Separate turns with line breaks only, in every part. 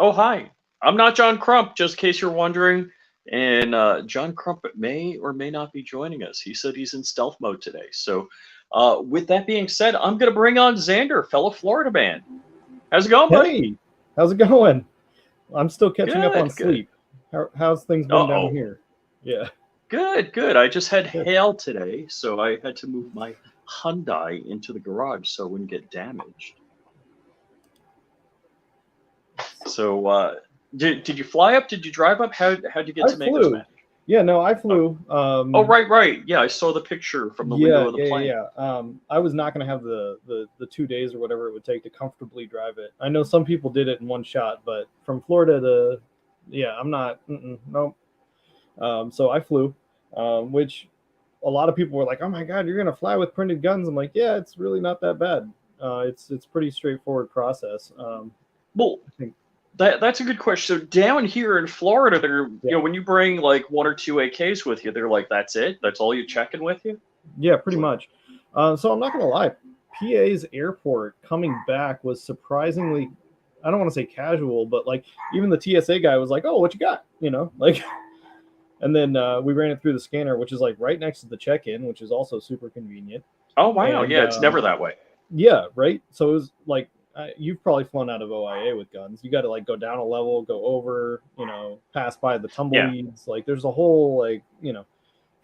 Oh, hi. I'm not John Crump, just in case you're wondering. And John Crump may or may not be joining us. He said he's in stealth mode today. So, with that being said, I'm going to bring on Xander, fellow Florida man. How's it going, buddy?
Hey, how's it going? I'm still catching up on
Good, good.
sleep. How's things been down
Uh-oh.
here? Yeah,
Good, good. I just had
good.
hail today, so I had to move my Hyundai into the garage so it wouldn't get damaged. So, did you fly up? Did you drive up? How'd you get
I
to Maker's
flew.
Match?
Yeah, no, I
Oh,
flew.
oh, right. Yeah, I saw the picture from the window
Yeah,
of the
yeah, yeah,
plane.
yeah. I was not going to have the 2 days or whatever it would take to comfortably drive it. I know some people did it in one shot, but from Florida to, yeah, I'm not. Nope. So I flew, which a lot of people were like, "Oh my God, you're going to fly with printed guns." I'm like, "Yeah, it's really not that bad. It's pretty straightforward process."
Well,
I think,
that's a good question. So down here in Florida, they're
yeah,
when you bring like one or two AKs with you, they're like, that's it. That's all you're checking with you.
yeah, pretty
It's like,
much. So I'm not going to lie, PA's airport coming back was surprisingly, I don't want to say casual, but like even the TSA guy was like, "Oh, what you got?" Like, and then we ran it through the scanner, which is like right next to the check-in, which is also super convenient.
oh wow,
And
yeah, it's never that way.
yeah, right. So it was like you've probably flown out of OIA with guns. You got to like go down a level, go over, pass by the
Yeah,
tumbleweeds. Like there's a whole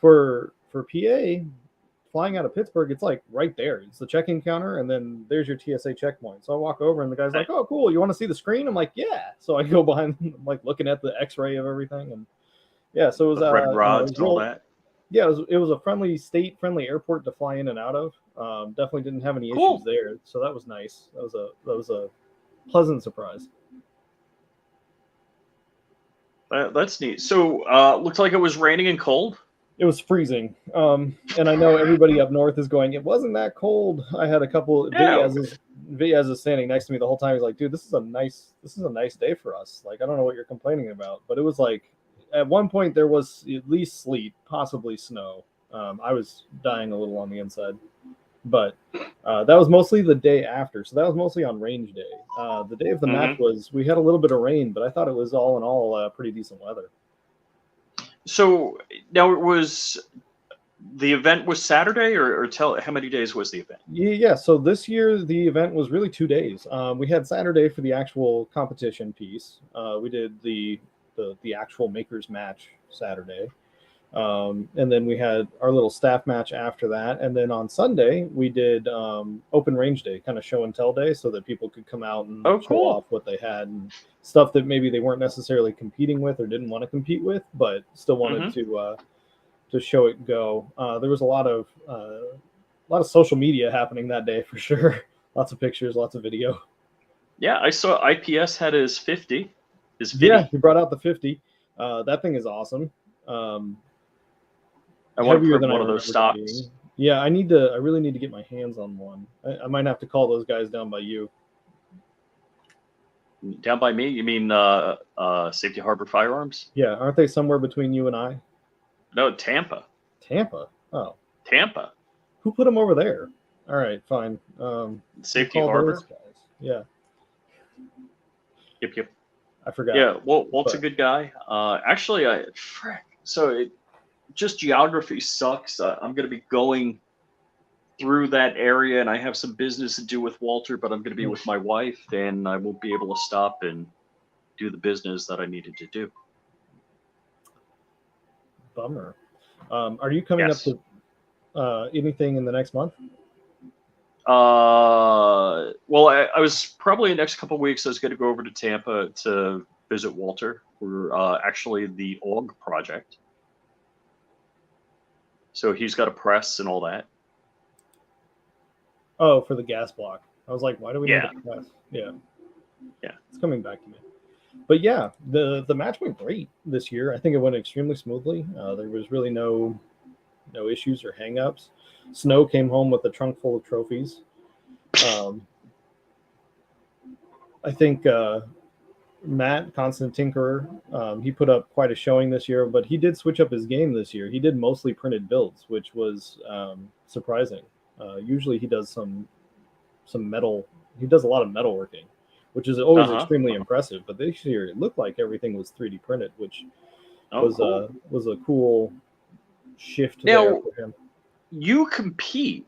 for PA flying out of Pittsburgh, it's like right there. It's the check-in counter, and then there's your TSA checkpoint. So I walk over, and the guy's
I,
like, "Oh, cool. You want to see the screen?" I'm like, "Yeah." So I go behind, I'm like looking at the X-ray of everything, and yeah. So it was,
the red
it
rods
was
and all
real.
that.
Yeah, it was a friendly airport to fly in and out of. Definitely didn't have any issues
Cool.
there, so that was nice. That was a pleasant surprise.
That's neat. So, looks like it was raining and cold.
It was freezing, and I know everybody up north is going. It wasn't that cold. I had a couple
Yeah.
Vidyaz is standing next to me the whole time. He's like, "Dude, this is a nice day for us. Like, I don't know what you're complaining about." But it was like, at one point there was at least sleet, possibly snow. I was dying a little on the inside, but that was mostly the day after. So that was mostly on range day. The day of the match
Hmm.
we had a little bit of rain, but I thought it was all in all pretty decent weather.
So now the event was Saturday, or tell how many days was the event?
Yeah. So this year the event was really 2 days. We had Saturday for the actual competition piece. We did the actual makers match Saturday, and then we had our little staff match after that. And then on Sunday we did open range day, kind of show and tell day, so that people could come out and
Oh,
show
cool.
off what they had and stuff that maybe they weren't necessarily competing with or didn't want to compete with, but still wanted
Hmm.
to show it go. There was a lot of social media happening that day for sure. Lots of pictures, lots of video.
Yeah, I saw IPS had his 50, his
Yeah,
50.
he brought out the 50. That thing is awesome. Um,
I want to
Heavier
put
than I
one of those
remembered it
stocks
being. Yeah, I really need to get my hands on one. I might have to call those guys down by you.
down by me. You mean Safety Harbor Firearms?
Yeah, aren't they somewhere between you and I?
No, Tampa.
Tampa. Oh,
Tampa.
who put them over there? All right, fine. We'll
Safety
call those
Harbor.
guys. Yeah,
Yep, yep.
I forgot.
Yeah, well, Walt's a
But
good guy. Actually, frick. So just geography sucks. I'm going to be going through that area, and I have some business to do with Walter, but I'm going to be with my wife, and I won't be able to stop and do the business that I needed to do.
bummer. Are you coming up
Yes.
to anything in the next month?
Well, I was probably the next couple of weeks. I was going to go over to Tampa to visit Walter for actually the AUG project. So he's got a press and all that.
Oh, for the gas block. I was like, why do we need
Yeah,
a press? Yeah,
yeah.
it's coming back to me. But yeah, the match went great this year. I think it went extremely smoothly. There was really no issues or hangups. Snow came home with a trunk full of trophies. Um, I think Matt, Constant Tinkerer, he put up quite a showing this year, but he did switch up his game this year. He did mostly printed builds, which was surprising. Usually he does some metal. He does a lot of metalworking, which is always
Uh-huh.
extremely impressive. But this year, it looked like everything was 3D printed, which
Oh,
was
cool.
a cool shift there
Now,
for him.
you compete,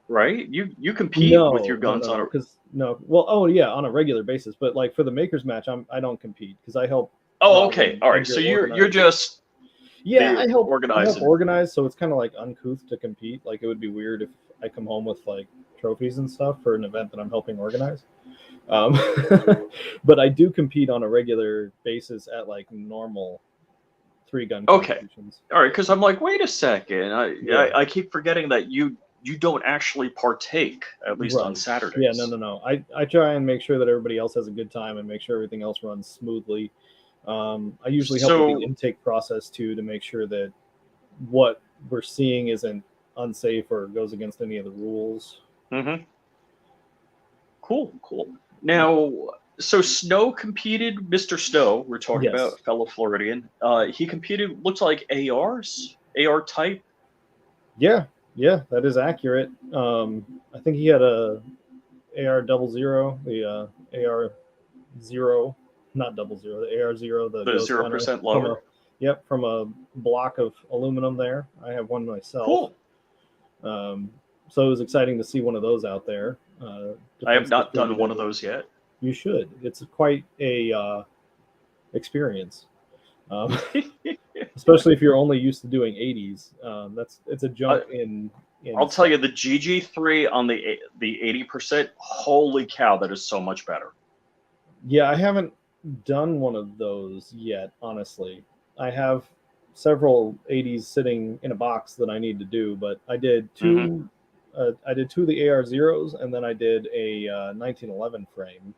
right? You compete with your guns on
No,
a.
because no, well, oh yeah, on a regular basis. But like for the makers match, I don't compete because I help
Oh,
Rob
okay.
and
All right. So
Edgar
you're
organize.
just
Yeah,
they
I help
organizing.
organize, so it's kind of like uncouth to compete. Like it would be weird if I come home with like trophies and stuff for an event that I'm helping organize. Um, but I do compete on a regular basis at like normal 3-gun
Okay.
competitions.
All right. Because I'm like, wait a second.
Yeah,
I keep forgetting that you don't actually partake, at least on
right. Yeah,
Saturdays.
no. I try and make sure that everybody else has a good time and make sure everything else runs smoothly. I usually help with the
So,
intake process too to make sure that what we're seeing isn't unsafe or goes against any of the rules.
mhm. Cool. Now, so Snow competed. Mr. Snow, we're talking
Yes.
about fellow Floridian. He competed. Looks like AR type.
Yeah, that is accurate. I think he had a AR 00, the AR zero, not 00, the AR zero, the
The
Ghost
zero
Gunner
percent
from
lower.
a, yep, from a block of aluminum there. I have one myself.
Cool.
Um, so it was exciting to see one of those out there.
I have
Defense
not done one of
distributed.
those yet.
You should. It's quite a experience. Um, especially if you're only used to doing 80s. It's a
I,
jump in
I'll tell
stuff.
you, the GG3 on the 80%. Holy cow, that is so much better.
Yeah, I haven't done one of those yet. Honestly, I have several 80s sitting in a box that I need to do, but I did
Hmm.
two. I did two of the AR zeros, and then I did a 1911 frame.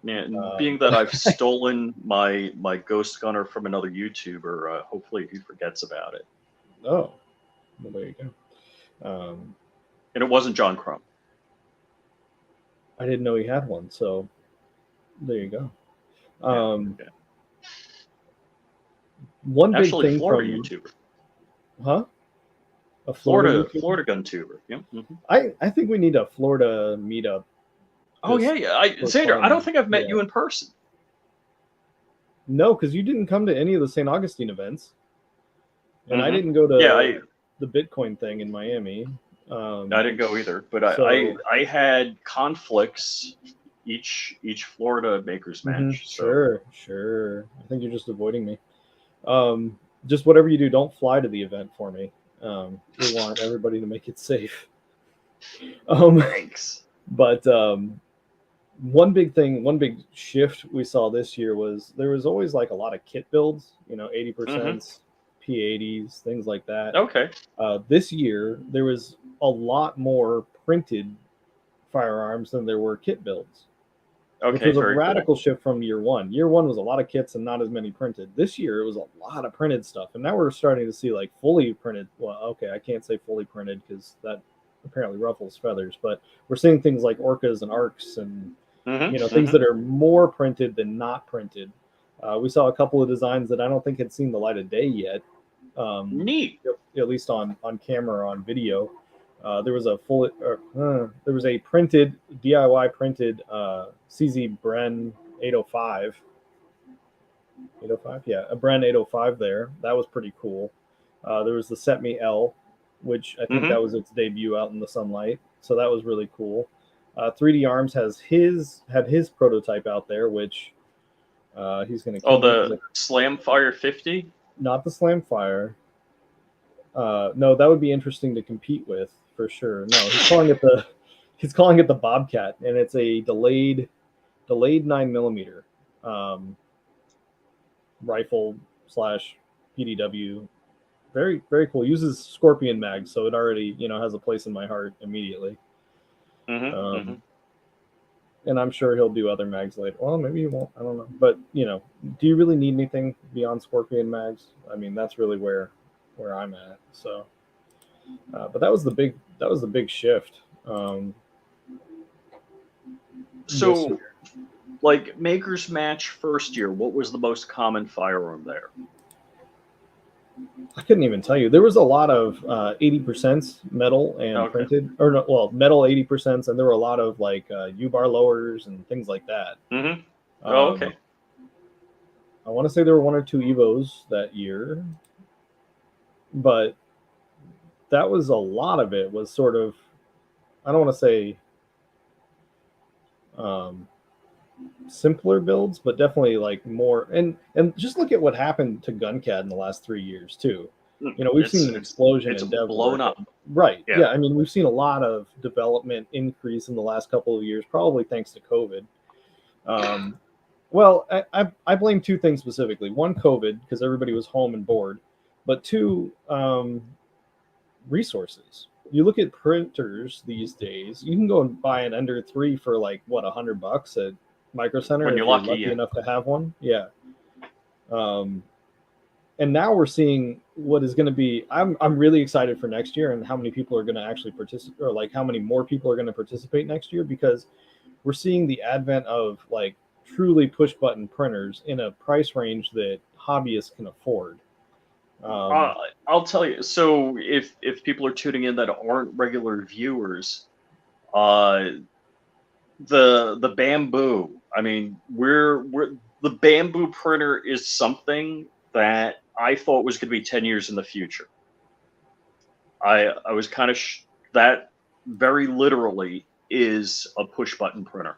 Yeah, and being
But
that I've stolen my Ghost Gunner from another YouTuber, hopefully he forgets about it.
oh, well, there you go.
And it wasn't John Crumb.
I didn't know he had one, so there you go.
Yeah,
Um,
yeah.
one big
Actually,
thing
Florida
from,
YouTuber.
huh? A Florida
Florida
YouTuber?
Florida gun tuber. Yep. Hmm.
I think we need a Florida meetup
Oh yeah,
just
yeah.
for
Xander, I don't
fun.
think I've met
Yeah.
you in person.
No, because you didn't come to any of the St. Augustine events, and I
Hmm.
didn't go
Yeah,
to the Bitcoin thing in Miami.
I didn't go either, but
So
I had conflicts each Florida makers match. So
sure. I think you're just avoiding me. Just whatever you do, don't fly to the event for me. We want everybody to make it safe. Um,
thanks.
but one big shift we saw this year was there was always like a lot of kit builds, 80%,
Hmm.
P80s, things like that.
Okay.
This year, there was a lot more printed firearms than there were kit builds, which
Okay.
was a
Very cool.
radical shift from year one. Year one was a lot of kits and not as many printed. This year, it was a lot of printed stuff. And now we're starting to see like fully printed. Well, okay, I can't say fully printed because that apparently ruffles feathers, but we're seeing things like orcas and arcs and
Hmm.
things
Hmm.
that are more printed than not printed. We saw a couple of designs that I don't think had seen the light of day yet,
Neat.
at least on camera or on video. There was a there was a printed DIY printed CZ Bren 805. 805, yeah, a Bren 805 there. That was pretty cool. There was the Set Me L, which I think
Hmm.
that was its debut out in the sunlight. So that was really cool. 3D Arms had his prototype out there, which he's going to
Oh,
kill me
the
because
Slam Fire 50.
not the Slamfire. No, that would be interesting to compete with for sure. No, he's calling it the Bobcat, and it's a delayed 9 millimeter rifle slash PDW. Very very cool. Uses Scorpion mags, so it already has a place in my heart immediately.
Hmm. Hmm.
Um, and I'm sure he'll do other mags later. Well, maybe he won't. I don't know. But do you really need anything beyond Scorpion mags? I mean, that's really where I'm at. So, but that was the big shift this
So,
year.
like makers match first year, what was the most common firearm there?
I couldn't even tell you. There was a lot of 80% metal and
Okay.
printed, or no, well, metal 80%, and there were a lot of like U-bar lowers and things like that.
Mm-hmm. Oh,
Um,
okay.
I want to say there were one or two Evos that year, but that was a lot of it was sort of, I don't want to say um, simpler builds, but definitely like more. And just look at what happened to GunCAD in the last 3 years too.
Mm,
You know, we've
It's
seen an
it's
explosion
it's
in dev
blown
work.
up.
Right.
Yeah.
Yeah. I mean, we've seen a lot of development increase in the last couple of years, probably thanks to COVID. Um, well, I blame two things specifically. One, COVID, because everybody was home and bored. But two, resources. You look at printers these days, you can go and buy an Ender 3 for like, what, $100 at Micro Center
When
if
you're
you're
lucky,
lucky
yeah.
enough to have one. Yeah. Um, and now we're seeing what is going to be. I'm really excited for next year and how many people are going to actually participate, or like how many more people are going to participate next year, because we're seeing the advent of like truly push button printers in a price range that hobbyists can afford.
Uh,
Um,
I'll tell you. So if people are tuning in that aren't regular viewers, uh, the bamboo. I mean, we're the bamboo printer is something that I thought was going to be 10 years in the future. I was kind of that very literally is a push button printer.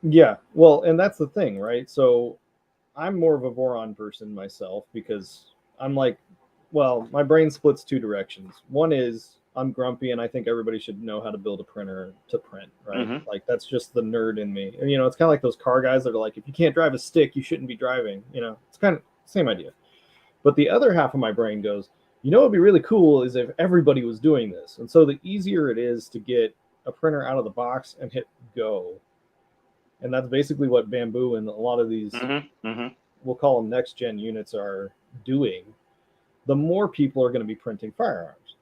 yeah, well, and that's the thing, right? So I'm more of a Voron person myself because I'm like, well, my brain splits two directions. One is I'm grumpy and I think everybody should know how to build a printer to print, right?
Hmm.
Like that's just the nerd in me. And, you know, it's kind of like those car guys that are like, if you can't drive a stick, you shouldn't be driving. You know, it's kind of same idea. But the other half of my brain goes, you know, what'd be really cool is if everybody was doing this. And so the easier it is to get a printer out of the box and hit go. And that's basically what Bamboo and a lot of these,
Hmm. Hmm.
we'll call them next gen units, are doing. The more people are going to be printing firearms.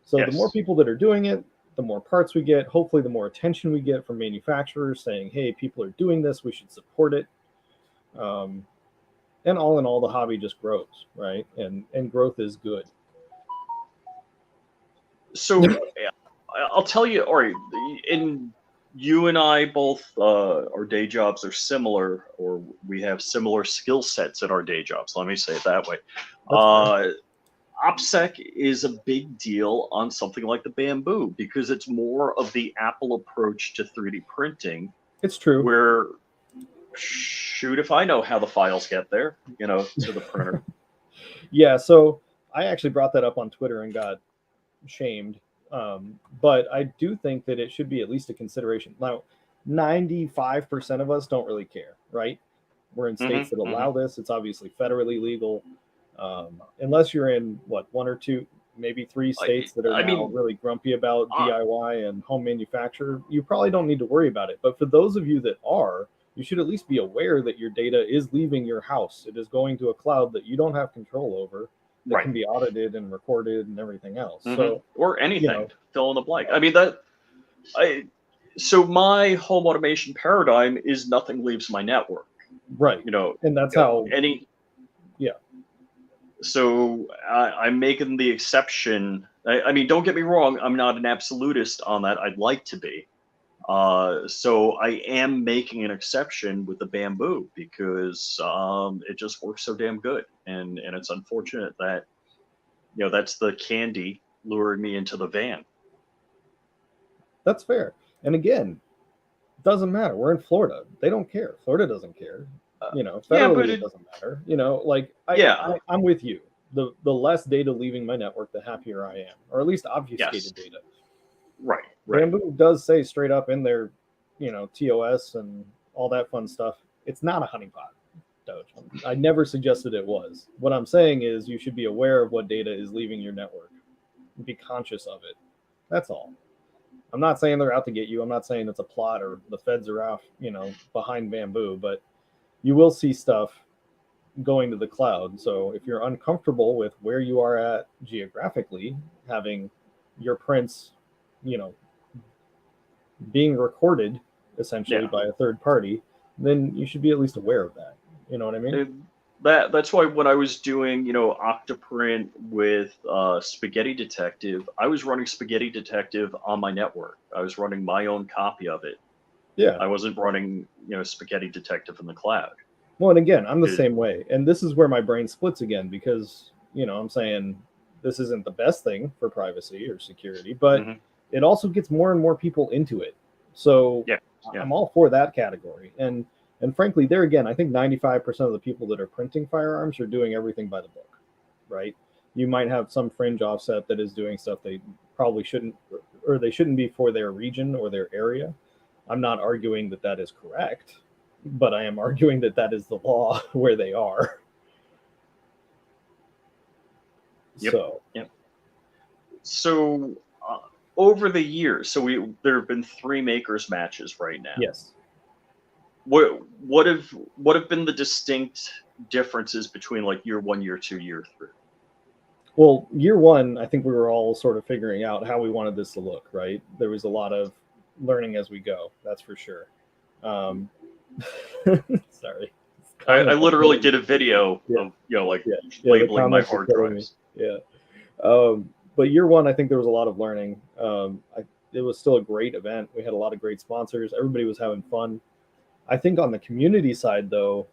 So the more
Yes.
people that are doing it, the more parts we get. Hopefully, the more attention we get from manufacturers saying, "Hey, people are doing this. We should support it." Um, and all in all, the hobby just grows, right? And growth is good.
So I'll tell you. All right, in you and I both, our day jobs are similar, or we have similar skill sets at our day jobs. Let me say it that way.
That's fair.
OPSEC is a big deal on something like the bamboo because it's more of the Apple approach to 3D printing,
It's true.
where shoot if I know how the files get there, to the printer.
Yeah. So I actually brought that up on Twitter and got shamed. But I do think that it should be at least a consideration. Now, 95% of us don't really care, right? We're in
Hmm.
states that
Hmm.
allow this. It's obviously federally legal. Unless you're in what, one or two, maybe three
I,
states that are
I
now
mean,
really grumpy about
uh,
DIY and home manufacture, you probably don't need to worry about it. But for those of you that are, you should at least be aware that your data is leaving your house. It is going to a cloud that you don't have control over, that
right.
can be audited and recorded and everything else.
Hmm.
So,
Or
you
anything,
know,
fill in the blank. I mean, I, so my home automation paradigm is nothing leaves my network.
right.
You know,
And that's how,
any.
yeah,
So I'm making the exception. I mean, don't get me wrong. I'm not an absolutist on that. I'd like to be. So I am making an exception with the bamboo because it just works so damn good, and it's unfortunate that that's the candy luring me into the van.
that's fair. And again, doesn't matter. We're in Florida. They don't care. Florida doesn't care.
Uh,
You know,
yeah, but
federally it doesn't matter. You know, like
yeah,
I'm with you. The less data leaving my network, the happier I am, or at least
yes,
obfuscated data.
right, right.
Bamboo does say straight up in their, TOS and all that fun stuff. It's not a honeypot, Doge. I never suggested it was. What I'm saying is you should be aware of what data is leaving your network. Be conscious of it. That's all. I'm not saying they're out to get you. I'm not saying it's a plot or the feds are out, behind Bamboo, but you will see stuff going to the cloud. So if you're uncomfortable with where you are at geographically, having your prints, you know, being recorded essentially
Yeah.
by a third party, then you should be at least aware of that. You know what I mean?
That's why when I was doing, Octoprint with Spaghetti Detective, I was running Spaghetti Detective on my network. I was running my own copy of it.
Yeah.
I wasn't running, Spaghetti Detective in the cloud.
Well, and again, I'm the
It-
same way. And this is where my brain splits again because, I'm saying this isn't the best thing for privacy or security, but
Mhm.
it also gets more and more people into it. So
Yeah, yeah.
I'm all for that category. And frankly, there again, I think 95% of the people that are printing firearms are doing everything by the book, right? You might have some fringe offset that is doing stuff they probably shouldn't, or they shouldn't be for their region or their area. I'm not arguing that that is correct, but I am arguing that that is the law where they are.
Yep.
So,
Yep. So over the years, there have been 3 makers matches right now.
yes.
What have been the distinct differences between like year 1, year 2, year 3?
Well, year one, I think we were all sort of figuring out how we wanted this to look, right? There was a lot of learning as we go, that's for sure. Um, sorry.
I literally did a video
Yeah.
of like
Yeah, the
labeling my
comments are
hard
killing me.
drives.
Yeah. But year one, I think there was a lot of learning. It was still a great event. We had a lot of great sponsors. Everybody was having fun. I think on the community side, though,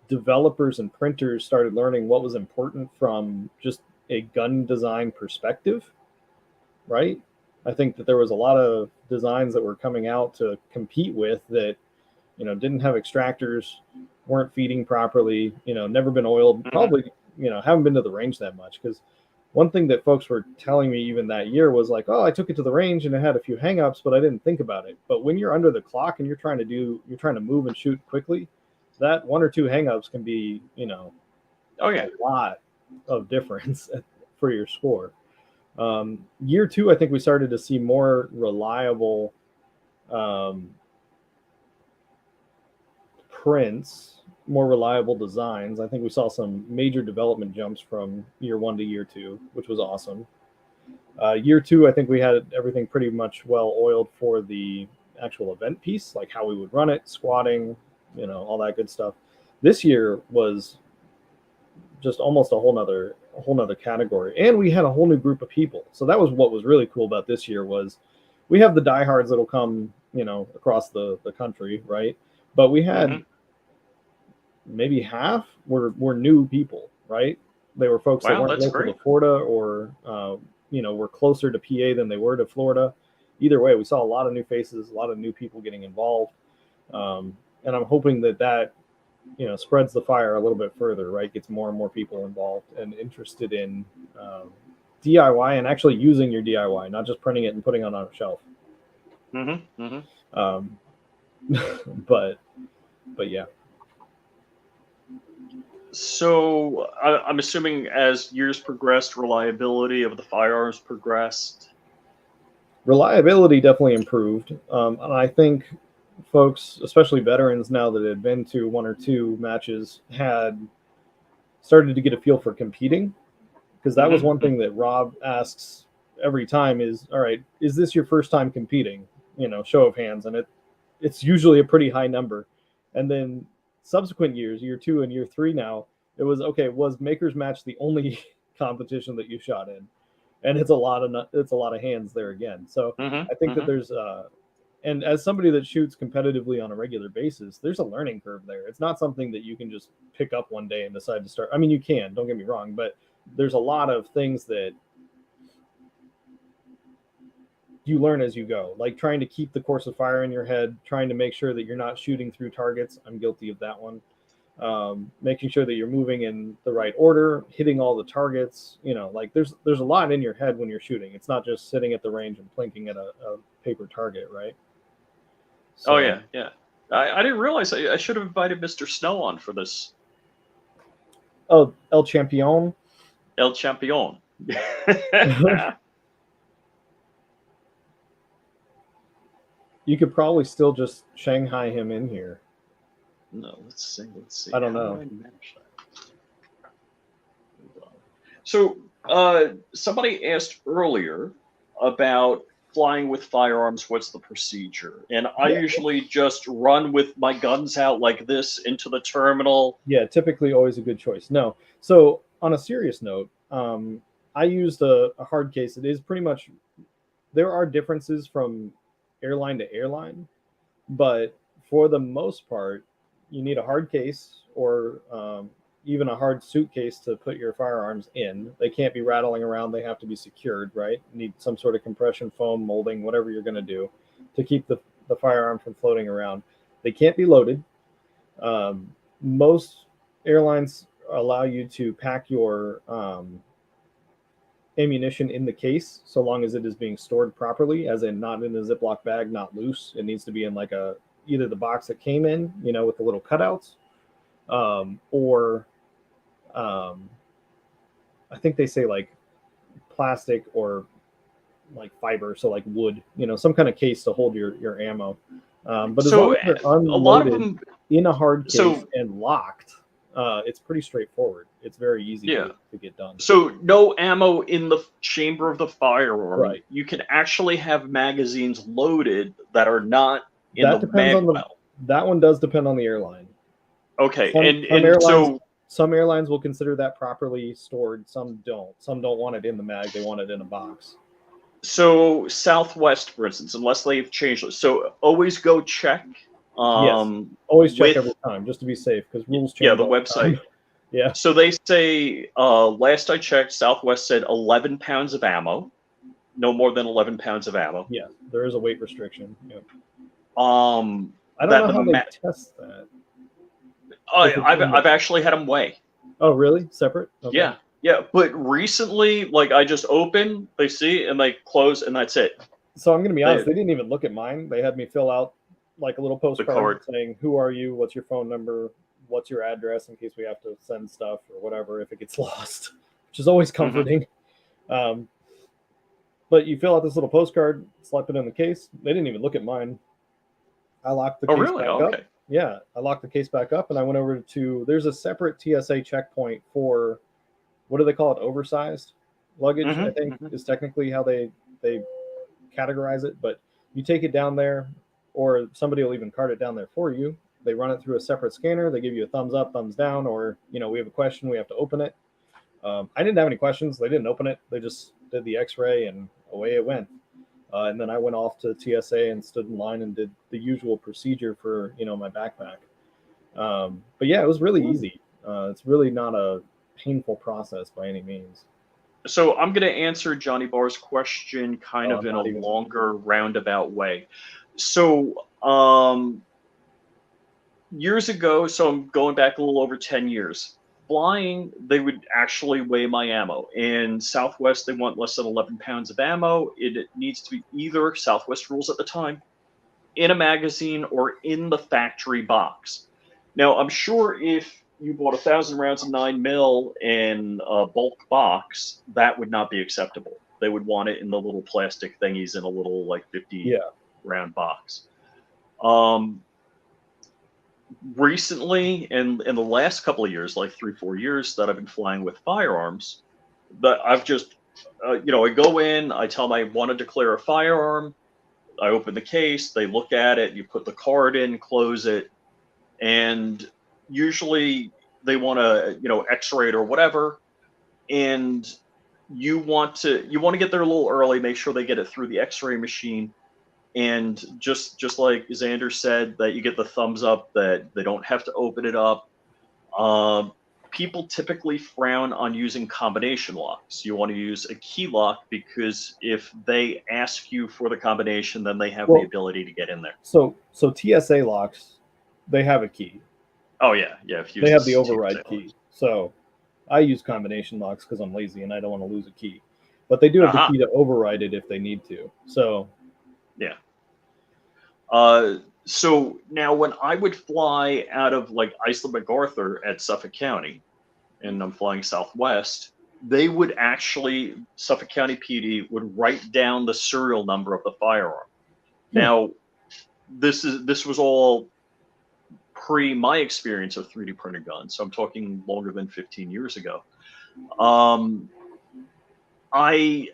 developers and printers started learning what was important from just a gun design perspective, right? I think that there was a lot of designs that were coming out to compete with that, didn't have extractors, weren't feeding properly, never been oiled,
Mhm.
probably, haven't been to the range that much. Because one thing that folks were telling me even that year was like, oh, I took it to the range and it had a few hangups, but I didn't think about it. But when you're under the clock and you're trying to move and shoot quickly, that 1 or 2 hangups can be,
Oh yeah.
a lot of difference for your score. Year two, I think we started to see more reliable prints, more reliable designs. I think we saw some major development jumps from year one to year two, which was awesome. Year two, I think we had everything pretty much well oiled for the actual event piece, like how we would run it, squatting, all that good stuff. This year was just almost a whole nother category, and we had a whole new group of people. So that was what was really cool about this year was we have the diehards that'll come, across the country, right? But we had
Mhm.
maybe half were new people, right? They were folks that
Wow,
weren't
that's
local
great.
to Florida or were closer to PA than they were to Florida. Either way, we saw a lot of new faces, a lot of new people getting involved, and I'm hoping that spreads the fire a little bit further, right? Gets more and more people involved and interested in DIY and actually using your DIY, not just printing it and putting it on a shelf.
Mhm. Mhm.
Um, but yeah.
So I'm assuming as years progressed, reliability of the firearms progressed.
Reliability definitely improved. And I think folks, especially veterans now that had been to 1 or 2 matches, had started to get a feel for competing. Because that was
Mhm.
one thing that Rob asks every time is, all right, is this your first time competing? Show of hands. And it's usually a pretty high number. And then subsequent years, year 2 and year 3 now, it was, okay, was Maker's Match the only competition that you shot in? And it's a lot of hands there again. So
Mhm.
I think that
Mhm.
there's and as somebody that shoots competitively on a regular basis, there's a learning curve there. It's not something that you can just pick up one day and decide to start. I mean, you can, don't get me wrong, but there's a lot of things that you learn as you go, like trying to keep the course of fire in your head, trying to make sure that you're not shooting through targets. I'm guilty of that one. Making sure that you're moving in the right order, hitting all the targets. Like there's a lot in your head when you're shooting. It's not just sitting at the range and plinking at a paper target, right?
Oh
So,
yeah, yeah. I didn't realize I should have invited Mr. Snow on for this
oh, El Champion.
El Champion.
You could probably still just Shanghai him in here.
No, let's see. Let's see.
I don't
How do
know.
I manage that? So, somebody asked earlier about flying with firearms, what's the procedure? And I
Yeah.
usually just run with my guns out like this into the terminal.
Yeah, typically always a good choice. No. So on a serious note, I used a hard case. It is pretty much, there are differences from airline to airline, but for the most part, you need a hard case or even a hard suitcase to put your firearms in. They can't be rattling around. They have to be secured, right? Need some sort of compression foam, molding, whatever you're going to do to keep the firearm from floating around. They can't be loaded. Most airlines allow you to pack your ammunition in the case so long as it is being stored properly, as in not in a Ziploc bag, not loose. It needs to be in like a either the box that came in, with the little cutouts, or I think they say like plastic or like fiber, so like wood, some kind of case to hold your ammo. But as long
So
as they're
a lot of
unloaded
them,
in a hard case
so
and locked, it's pretty straightforward. It's very easy
yeah.
to get done.
So no ammo in the chamber of the firearm.
Right.
You can actually have magazines loaded that are not in
That
the
depends
mag
on the
well.
that one does depend on the airline.
Okay,
Some
and
some
and
airlines
so
some airlines will consider that properly stored. Some don't. Some don't want it in the mag. They want it in a box.
so Southwest, for instance, unless they've changed it, so always go check
Yes. Always check every
with
time just to be safe because rules
yeah
change
the
all the
website.
time. Yeah.
So they say last I checked, Southwest said 11 pounds of ammo, no more than 11 pounds of ammo.
Yeah. There is a weight restriction. Yeah. I don't
That
know
the
how they test that. If it's in the
I've actually had them weigh.
Oh, really? Separate? Okay.
Yeah, yeah. But recently, like I just open, they see, and they close, and that's it.
So I'm gonna be honest.
They,
They didn't even look at mine. They had me fill out like a little
the
postcard
card.
saying, "Who are you? What's your phone number? What's your address?" in case we have to send stuff or whatever if it gets lost, which is always
Hmm.
comforting. Um, but you fill out this little postcard, slap it in the case. They didn't even look at mine. I locked the
Oh,
case
really?
back up.
Okay.
Yeah, I locked the case back up, and I went over to. There's a separate TSA checkpoint for what do they call it? Oversized luggage, I
Hmm.
think,
Hmm.
is technically how they categorize it. But you take it down there, or somebody will even cart it down there for you. They run it through a separate scanner. They give you a thumbs up, thumbs down, or we have a question, we have to open it. I didn't have any questions. They didn't open it. They just did the X-ray, and away it went. And then I went off to TSA and stood in line and did the usual procedure for my backpack. But yeah, it was really easy. It's really not a painful process by any means.
So I'm going to answer Johnny Barr's question kind
Oh,
of
I'm
in a
not even.
longer roundabout way. So years ago, so I'm going back a little over 10 years. Flying, they would actually weigh my ammo. In Southwest, they want less than 11 pounds of ammo. It needs to be either Southwest rules at the time, in a magazine, or in the factory box. Now, I'm sure if you bought 1,000 rounds of 9 mil in a bulk box, that would not be acceptable. They would want it in the little plastic thingies in a little like 50
Yeah.
round box. Um, Recently, in the last couple of years, like 3 4 years that I've been flying with firearms, that I've just I go in, I tell them I want to declare a firearm, I open the case, they look at it, you put the card in, close it, and usually they want to X-ray it or whatever, and you want to get there a little early, make sure they get it through the X-ray machine, and just like Xander said, that you get the thumbs up that they don't have to open it up. Um, People typically frown on using combination locks. You want to use a key lock because if they ask you for the combination, then they have the
Well,
ability to get in there.
so TSA locks, they have a key.
Oh yeah, yeah. If you
They
use
have the
this
override
TSA
key. So I use combination locks because I'm lazy and I don't want to lose a key. But they do have the
Uh-huh.
key to override it if they need to. So
Yeah. So now when I would fly out of like Iceland MacArthur at Suffolk County, and I'm flying Southwest, they would actually, Suffolk County PD would write down the serial number of the firearm.
hmm.
Now, this was all pre my experience of 3D printed guns, so I'm talking longer than 15 years ago. Um, I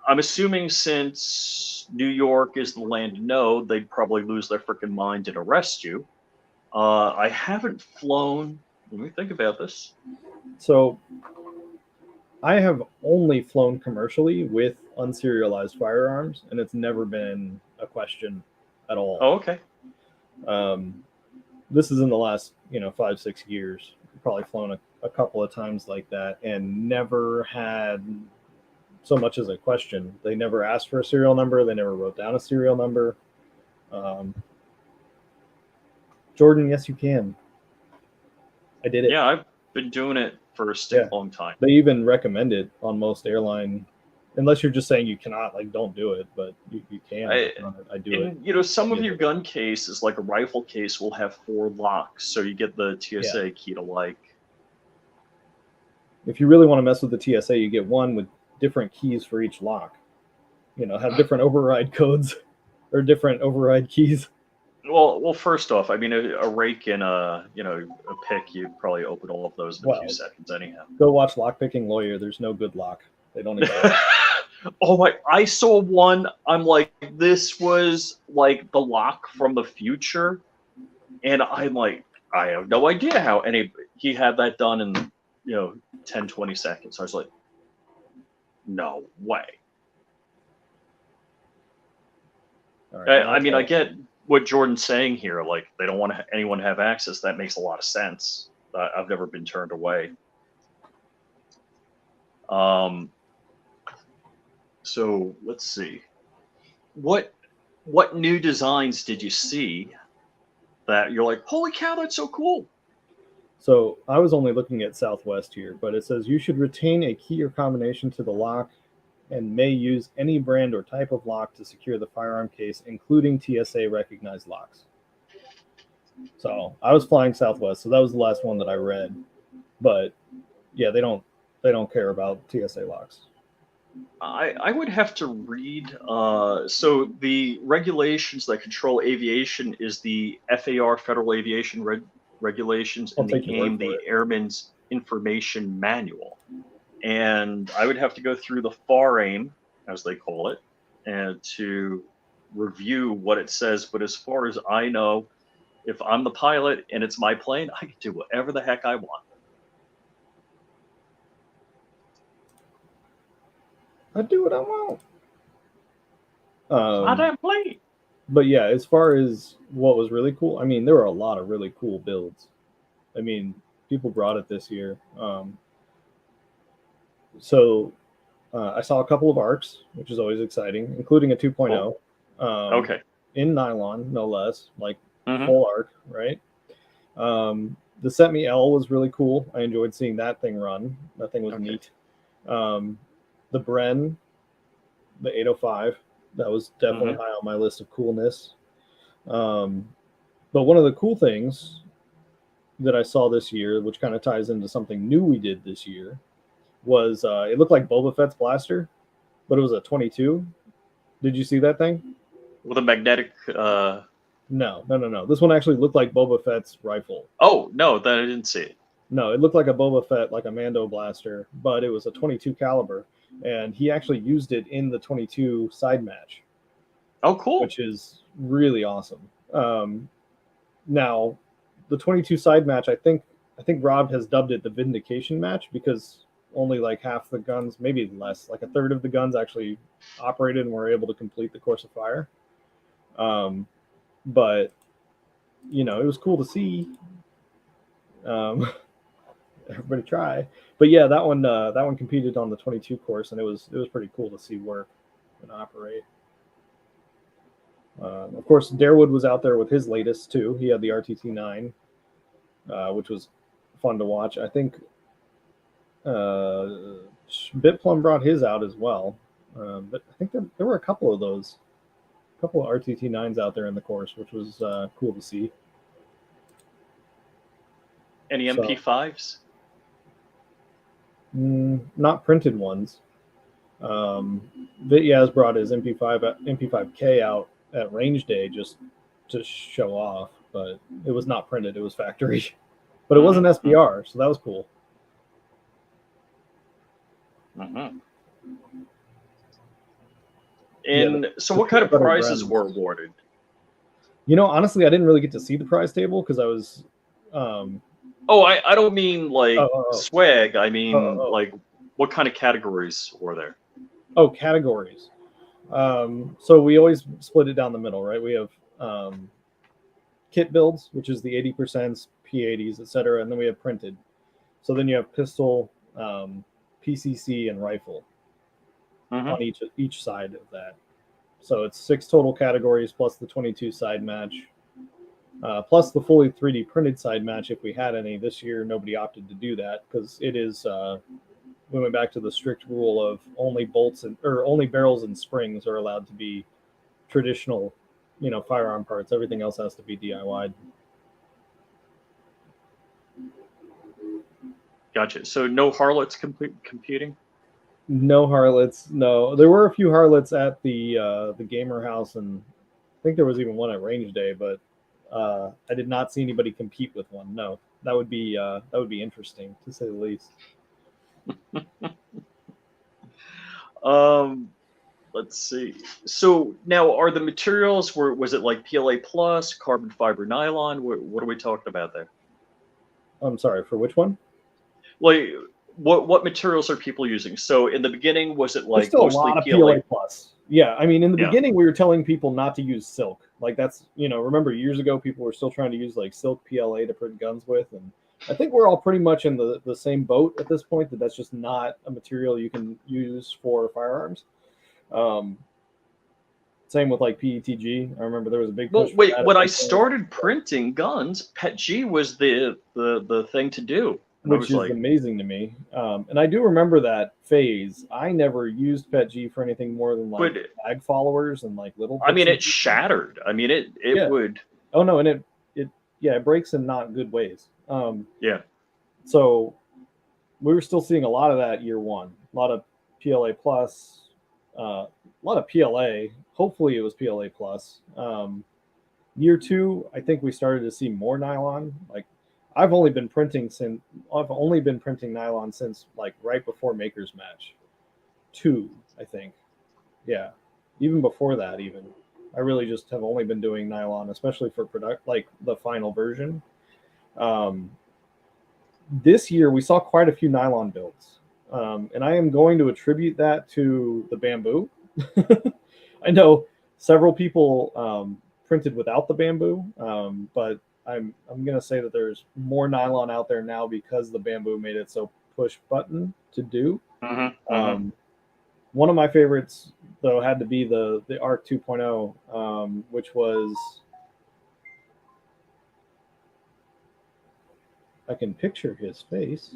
I'm assuming since since New York is the land to know, they'd probably lose their freaking mind and arrest you. I haven't flown. Let me think about this.
So I have only flown commercially with unserialized firearms, and it's never been a question at all.
Oh, okay.
This is in the last 5-6 years. I've probably flown a couple of times like that, and never had so much as a question. They never asked for a serial number. They never wrote down a serial number. Jordan, yes, you can. I did it.
Yeah, I've been doing it for a stick long time.
They even recommend it on most airline, unless you're just saying you cannot, like, don't do it, but you can. I do it.
Some of your gun cases, like a rifle case, will have 4 locks, so you get the TSA key to like.
If you really want to mess with the TSA, you get one with different keys for each lock. Have different override codes or different override keys.
Well, first off, I mean, a rake and a pick, you probably open all of those in a few seconds anyhow.
Go watch Lockpicking Lawyer. There's no good lock. They don't exist.
Oh my! I saw one. I'm like, this was like the lock from the future, and I'm like, I have no idea how. And he had that done in 10, 20 seconds. I was like, no way. All right, I mean, I get what Jordan's saying here. Like, they don't want anyone to have access. That makes a lot of sense. I've never been turned away. So let's see. What new designs did you see that you're like, holy cow, that's so cool?
So I was only looking at Southwest here, but it says you should retain a key or combination to the lock and may use any brand or type of lock to secure the firearm case, including TSA recognized locks. So I was flying Southwest, so that was the last one that I read. But yeah, they don't care about TSA locks.
I would have to read. So the regulations that control aviation is the FAR, Federal Aviation Regulations, and the AIM, the Airman's Information Manual. And I would have to go through the FAR AIM, as they call it, and to review what it says. But as far as I know, if I'm the pilot and it's my plane, I can do whatever the heck I want.
I do what I want.
My damn plane.
But yeah, as far as what was really cool, I mean, there were a lot of really cool builds. I mean, people brought it this year. So I saw a couple of arcs, which is always exciting, including a 2.0.
Okay.
In nylon, no less, like full arc, right? The Semi L was really cool. I enjoyed seeing that thing run. That thing was neat. The Bren, the 805, that was definitely high on my list of coolness. But one of the cool things that I saw this year, which kind of ties into something new we did this year, was it looked like Boba Fett's blaster, but it was a 22. Did you see that thing?
With a magnetic...
No. This one actually looked like Boba Fett's rifle.
Oh, no, that I didn't see it.
No, it looked like a Boba Fett, like a Mando blaster, but it was a 22 caliber. And he actually used it in the 22 side match.
Oh, cool.
Which is really awesome. Now, the 22 side match, I think Rob has dubbed it the Vindication match because only like half the guns, maybe less, like a third of the guns actually operated and were able to complete the course of fire. But, it was cool to see. Everybody try. But yeah, that one competed on the 22 course, and it was pretty cool to see work and operate. Of course, Darewood was out there with his latest too. He had the RTT9, which was fun to watch. I think Bitplum brought his out as well. But I think there were a couple of RTT9s out there in the course, which was cool to see.
Any MP5s?
Not printed ones. Vityaz brought his MP5K out at range day just to show off, but it was not printed. It was factory, but it was an SBR, so that was cool.
And so, what kind of prizes were awarded?
Honestly, I didn't really get to see the prize table because I was. Um,
Oh, I don't mean like
oh,
swag. I mean
oh.
like what kind of categories were there?
Oh, categories. So we always split it down the middle, right? We have kit builds, which is the 80%, P80s, etc., and then we have printed. So then you have pistol, PCC, and rifle on each side of that. So it's 6 total categories plus the 22 side match, plus the fully 3D printed side match if we had any. This year, nobody opted to do that because it is. We went back to the strict rule of only only barrels and springs are allowed to be traditional, firearm parts. Everything else has to be DIY.
Gotcha. So no harlots competing?
No harlots. No, there were a few harlots at the gamer house, and I think there was even one at range day, but I did not see anybody compete with one. No, that would be interesting to say the least.
Let's see. So now, are the materials was it like PLA plus, carbon fiber, nylon? What are we talking about there?
I'm sorry, for which one?
Like, what materials are people using? So in the beginning, was it like
There's still
mostly
a lot of
PLA
plus? Yeah, I mean, in the beginning, we were telling people not to use silk. Like that's, remember years ago, people were still trying to use like silk PLA to print guns with, and I think we're all pretty much in the same boat at this point. That's just not a material you can use for firearms. Same with like PETG. I remember there was a big push.
Well, wait, when I started printing guns, PETG was the thing to do. And
which is amazing to me. And I do remember that phase. I never used PETG for anything more than like bag followers and like little.
I mean, it shattered. I mean, it would.
Oh no, and it breaks in not good ways.
Yeah.
So we were still seeing a lot of that year one. A lot of PLA plus, a lot of PLA. Hopefully it was PLA plus. Year two, I think we started to see more nylon. Like I've only been printing nylon since like right before Maker's Match 2, I think. Yeah, even before that, even I really just have only been doing nylon, especially for like the final version. This year we saw quite a few nylon builds, and I am going to attribute that to the bamboo. I know several people printed without the bamboo, but I'm gonna say that there's more nylon out there now because the bamboo made it so push button to do. One of my favorites though had to be the ARC 2.0, which was, I can picture his face.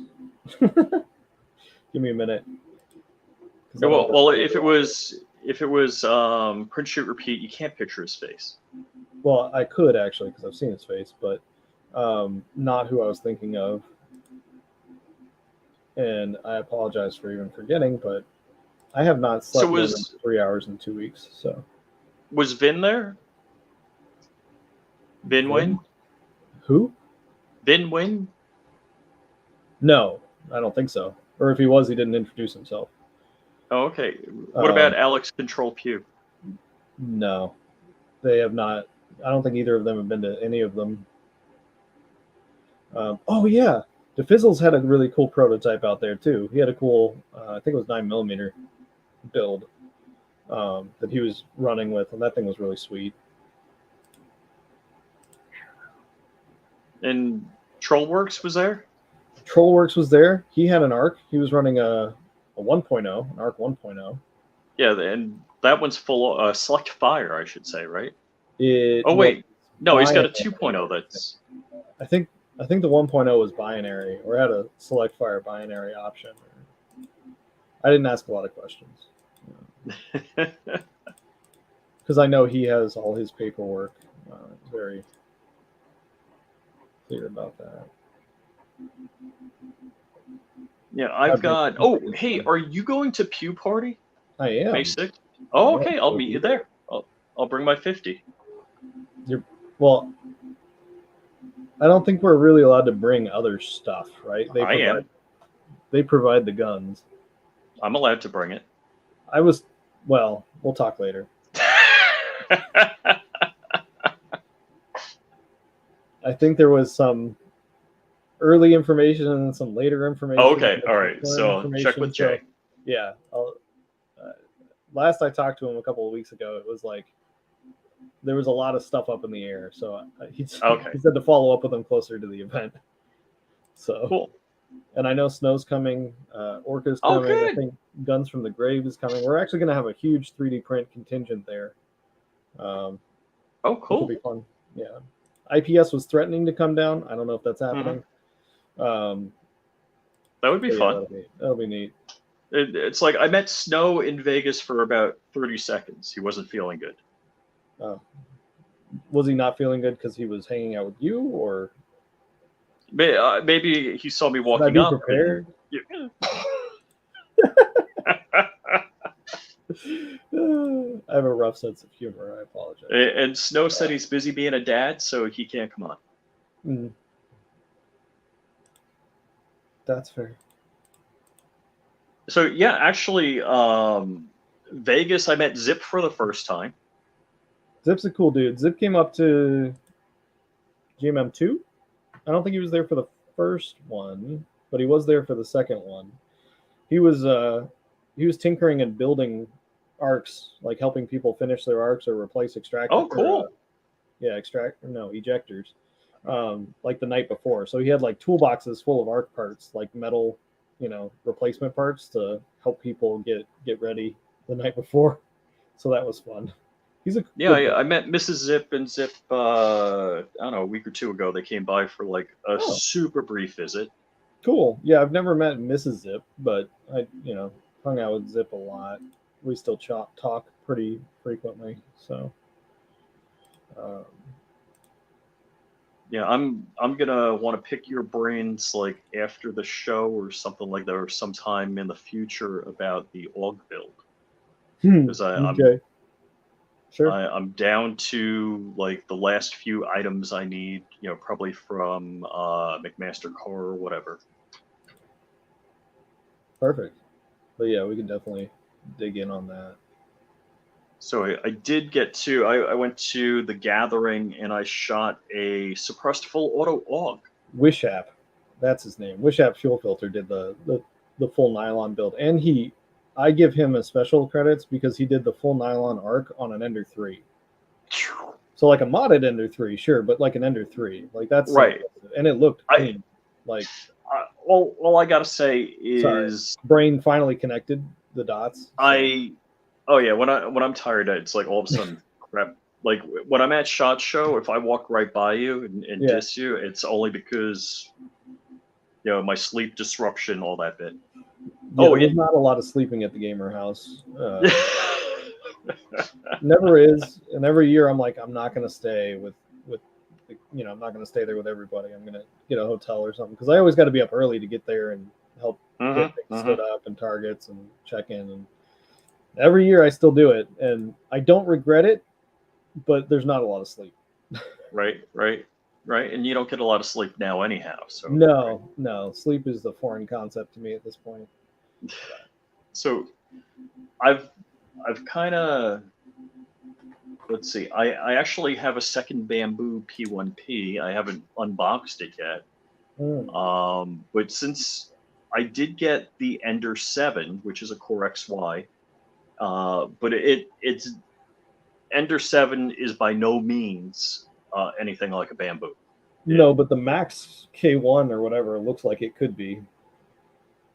Give me a minute.
Well, if it was print shoot repeat, you can't picture his face.
Well, I could actually because I've seen his face, but not who I was thinking of. And I apologize for even forgetting, but I have not slept more than 3 hours in 2 weeks. So
was Vin there? Vin Win?
Who?
Vin Win?
No, I don't think so. Or if he was, he didn't introduce himself.
Oh, okay. What about Alex Control Pew?
No, they have not. I don't think either of them have been to any of them. Oh yeah, DeFizzles had a really cool prototype out there too. He had a cool, I think it was 9mm build that he was running with, and that thing was really sweet.
And Trollworks was there?
Trollworks was there. He had an ARC. He was running a 1.0, an ARC 1.0.
Yeah, and that one's full of select fire, I should say, right?
Oh
wait, no, he's got a 2.0. That's.
I think the 1.0 was binary or had a select fire binary option. I didn't ask a lot of questions because I know he has all his paperwork. Very clear about that.
Yeah, I've got. Oh, hey, are you going to Pew Party?
I am.
May 6th? Oh, okay. I'll meet you there. I'll bring my 50.
Well, I don't think we're really allowed to bring other stuff, right?
They
provide the guns.
I'm allowed to bring it.
Well, we'll talk later. I think there was some early information and some later information.
Okay, all right. So check with Jay.
So, yeah. Last I talked to him a couple of weeks ago, it was like there was a lot of stuff up in the air. So he said to follow up with him closer to the event. So
cool.
And I know Snow's coming, Orca's coming. I think Guns from the Grave is coming. We're actually going to have a huge 3D print contingent there.
Cool.
Which will be fun. Yeah. IPS was threatening to come down. I don't know if that's happening.
That would be fun.
That'll be neat.
It's like I met Snow in Vegas for about 30 seconds. He wasn't feeling good.
Oh. Was he not feeling good because he was hanging out with you, or?
Maybe he saw me walking up.
Prepared?
Yeah.
I have a rough sense of humor. I apologize.
And Snow said he's busy being a dad, so he can't come on.
Mm. That's fair.
So yeah, actually, Vegas, I met Zip for the first time.
Zip's a cool dude. Zip came up to GMM2. I don't think he was there for the first one, but he was there for the second one. He was tinkering and building arcs, like helping people finish their arcs or replace extractors.
Oh, cool.
Ejectors. Like the night before. So he had like toolboxes full of arc parts, like metal, replacement parts to help people get ready the night before. So that was fun.
I met Mrs. Zip and Zip, I don't know, a week or two ago. They came by for like a super brief visit.
Cool. Yeah, I've never met Mrs. Zip, but I, hung out with Zip a lot. We still talk pretty frequently. So,
yeah, I'm gonna want to pick your brains like after the show or something like that, or sometime in the future about the AUG build. Because I'm down to like the last few items I need, probably from McMaster Core or whatever.
Perfect. But yeah, we can definitely dig in on that.
So I did get to, I went to the Gathering and I shot a suppressed full auto AUG.
Wishap, that's his name. Wishap Fuel Filter did the full nylon build, and I give him a special credits because he did the full nylon arc on an Ender 3. So like a modded Ender 3, sure, but like an Ender 3, like that's
right.
And it looked clean.
All I gotta say is
brain finally connected the dots.
When I'm tired, it's like all of a sudden crap. Like when I'm at SHOT Show, if I walk right by you and diss you, it's only because my sleep disruption, all that bit.
Yeah, there's not a lot of sleeping at the gamer house. Never is, and every year I'm like, I'm not going to stay with I'm not going to stay there with everybody. I'm going to get a hotel or something because I always got to be up early to get there and help get things stood up and targets and check in. And every year I still do it, and I don't regret it, but there's not a lot of sleep.
Right. And you don't get a lot of sleep now anyhow. So
no, sleep is the foreign concept to me at this point.
So I've kind of, let's see, I actually have a second Bamboo P1P. I haven't unboxed it yet. But since I did get the Ender 7, which is a Core XY, but it's Ender 7 is by no means anything like a Bamboo.
No, but the Max K1 or whatever looks like it could be.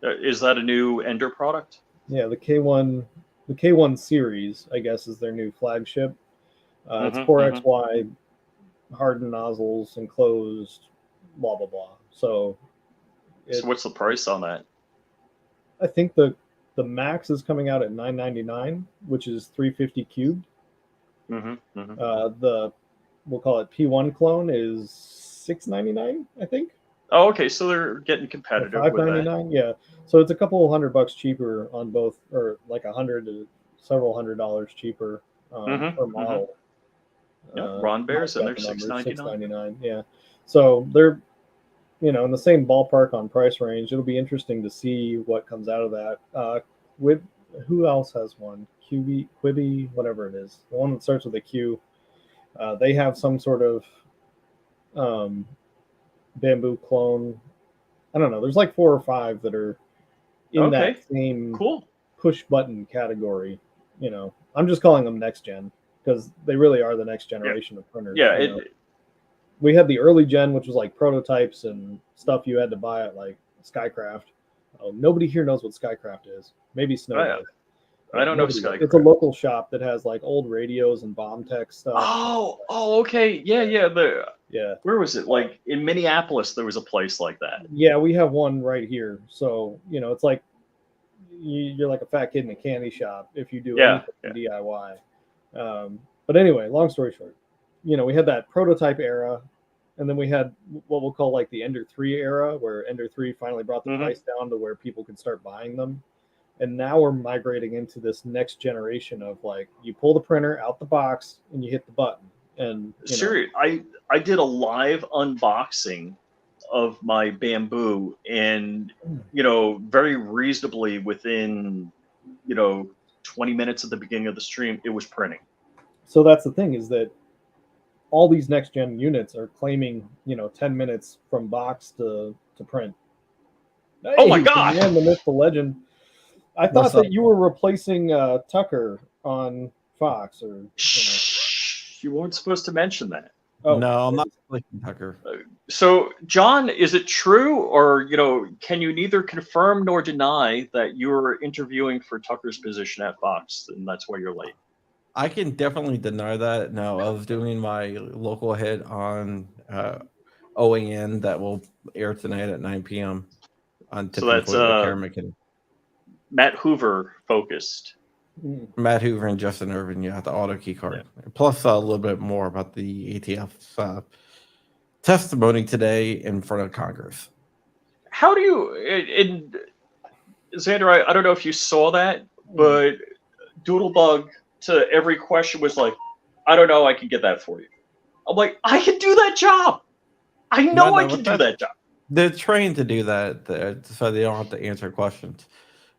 Is that a new Ender product?
Yeah, the K1 series, I guess, is their new flagship. It's Core XY, hardened nozzles, enclosed, blah blah blah. So
what's the price on that?
I think the Max is coming out at $999, which is $350 cubed. We'll call it P1 clone is $699, I think.
Oh, okay. So they're getting competitive.
$599, yeah. So it's a couple $100 cheaper on both, or like $100 to several $100 cheaper per model.
Ron Bears and they're
$699. Yeah. So they're in the same ballpark on price range. It'll be interesting to see what comes out of that. With who else has one? Quibi, whatever it is, the one that starts with a Q. They have some sort of um, bamboo clone. I don't know. There's like 4 or 5 that are in that
Okay,
same
cool.
push button category. I'm just calling them next gen because they really are the next
Yeah,
generation of printers.
yeah.
We had the early gen, which was like prototypes and stuff you had to buy at like Skycraft. Oh, nobody here knows what Skycraft is. Maybe Snow
I,
does,
I
but
don't know
nobody does. It's a
Skycraft.
local shop that has like old radios and bomb tech stuff.
Oh, okay. Yeah, yeah.
Yeah,
Where was it? Like in Minneapolis, there was a place like that.
yeah, we have one right here. So it's like you're like a fat kid in a candy shop if you do
Yeah,
anything
yeah.
DIY. But anyway, long story short, we had that prototype era, and then we had what we'll call like the Ender 3 era, where Ender 3 finally brought the
Hmm.
price down to where people could start buying them. And now we're migrating into this next generation of like you pull the printer out the box and you hit the button, and
Serious. I did a live unboxing of my bamboo, and very reasonably within 20 minutes at the beginning of the stream, it was printing.
so that's the thing is that all these next gen units are claiming 10 minutes from box to print.
Oh my
Hey, the
god!
man, the myth, the legend. I thought
What's up?
that you were replacing Tucker on Fox, or
Shh, you weren't supposed to mention that.
oh,
No, I'm not like Tucker.
So, John, is it true, or can you neither confirm nor deny that you're interviewing for Tucker's position at Fox, and that's why you're late?
I can definitely deny that. No, I was doing my local hit on OAN that will air tonight at 9 p.m. on
So
Tipping
that's
Point with Karen McKinney.
Matt Hoover focused.
Matt Hoover and Justin Irvin, yeah, the auto key card. Yeah. Plus a little bit more about the ATF's testimony today in front of Congress.
How do you, Xander, I don't know if you saw that, but Doodlebug to every question was like, I don't know, I can get that for you. I'm like, I can do that job. I know I can do that job.
They're trained to do that, so they don't have to answer questions.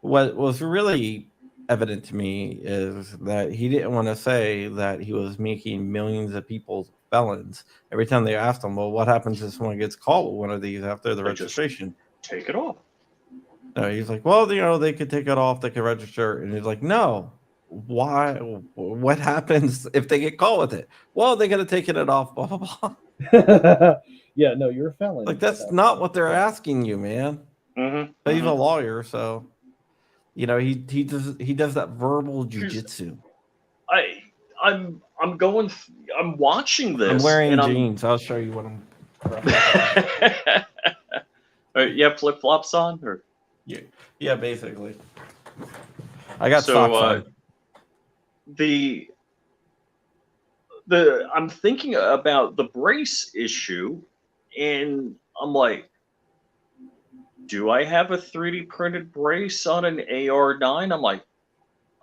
What was really evident to me is that he didn't want to say that he was making millions of people felons. Every time they asked him, well, what happens if someone gets caught with one of these after the registration?
Take it off.
No, he's like, well, they could take it off, they could register. And he's like, no, why? What happens if they get caught with it? Well, they got to take it off, blah, blah, blah.
Yeah, no, you're a felon.
Like, that's not what they're asking you, man.
Mm-hmm.
He's a lawyer, so he does that verbal jujitsu.
I'm watching this.
I'm wearing jeans. I'll show you what I'm.
You have flip flops on, or
yeah, basically. I got socks on.
I'm thinking about the brace issue, and I'm like, do I have a 3D printed brace on an AR9? I'm like,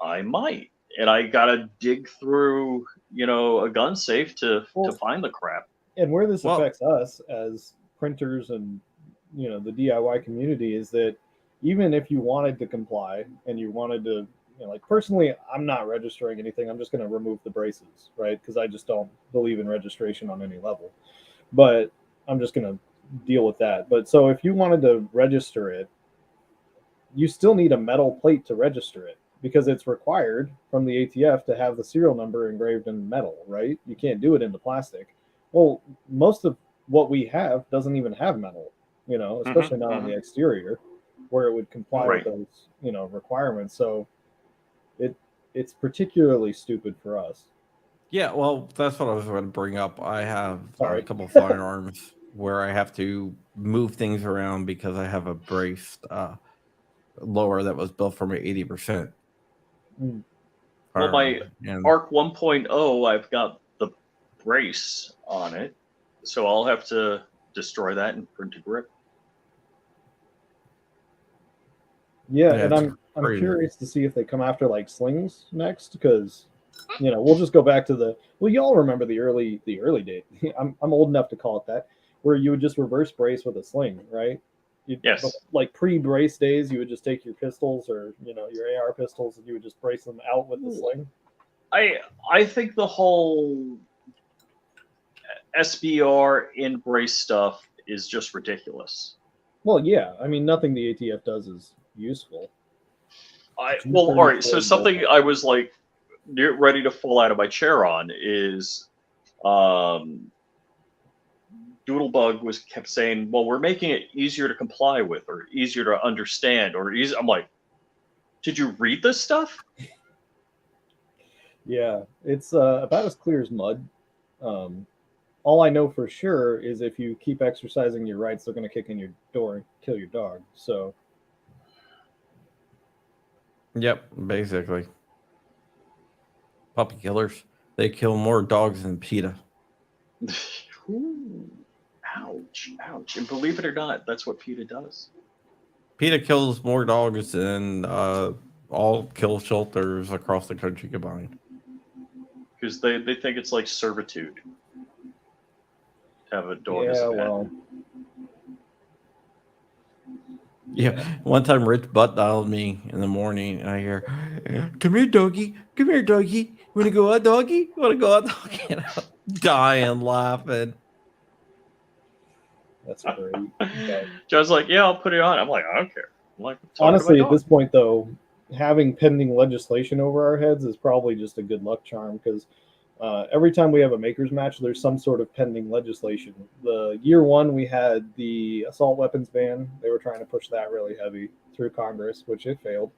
I might. And I got to dig through, a gun safe to find the crap.
And where this affects us as printers and, the DIY community is that even if you wanted to comply and you wanted to, like personally, I'm not registering anything. I'm just going to remove the braces, right? Because I just don't believe in registration on any level. But I'm just going to deal with that. But so if you wanted to register it, you still need a metal plate to register it because it's required from the ATF to have the serial number engraved in metal, right? You can't do it into plastic. Well, most of what we have doesn't even have metal, especially not on the exterior where it would comply with those, requirements. So it's particularly stupid for us.
Yeah, well, that's what I was going to bring up. I have a couple of firearms where I have to move things around because I have a braced lower that was built for me 80%.
Well, my ARC 1.0, I've got the brace on it, so I'll have to destroy that and print a grip.
Yeah, and I'm curious to see if they come after like slings next, because we'll just go back to y'all remember the early days. I'm old enough to call it that, where you would just reverse brace with a sling, right?
Yes.
Like pre-brace days, you would just take your pistols or your AR pistols, and you would just brace them out with the sling.
I think the whole SBR in brace stuff is just ridiculous.
Well, yeah, I mean, nothing the ATF does is useful.
All right. So something I was like ready to fall out of my chair on is Doodlebug kept saying, well, we're making it easier to comply with or easier to understand or easy. I'm like, did you read this stuff?
Yeah, it's about as clear as mud. All I know for sure is if you keep exercising your rights, they're going to kick in your door and kill your dog. So,
Yep, basically. Puppy killers. They kill more dogs than PETA.
Ooh, ouch, ouch. And believe it or not, that's what PETA does.
PETA kills more dogs than all kill shelters across the country combined.
Because they think it's like servitude to have a dog as a pet.
Well.
Yeah, one time Rich butt dialed me in the morning, and I hear, "Come here, doggy. Come here, doggy. You want to go out, doggy? You want to go out, doggy?" And I'm dying laughing.
That's great. But
Joe's like, yeah, I'll put it on. I'm like, I don't care. I'm like,
honestly, at this point, though, having pending legislation over our heads is probably just a good luck charm because every time we have a makers match, there's some sort of pending legislation. The year one, we had the assault weapons ban. They were trying to push that really heavy through Congress, which it failed.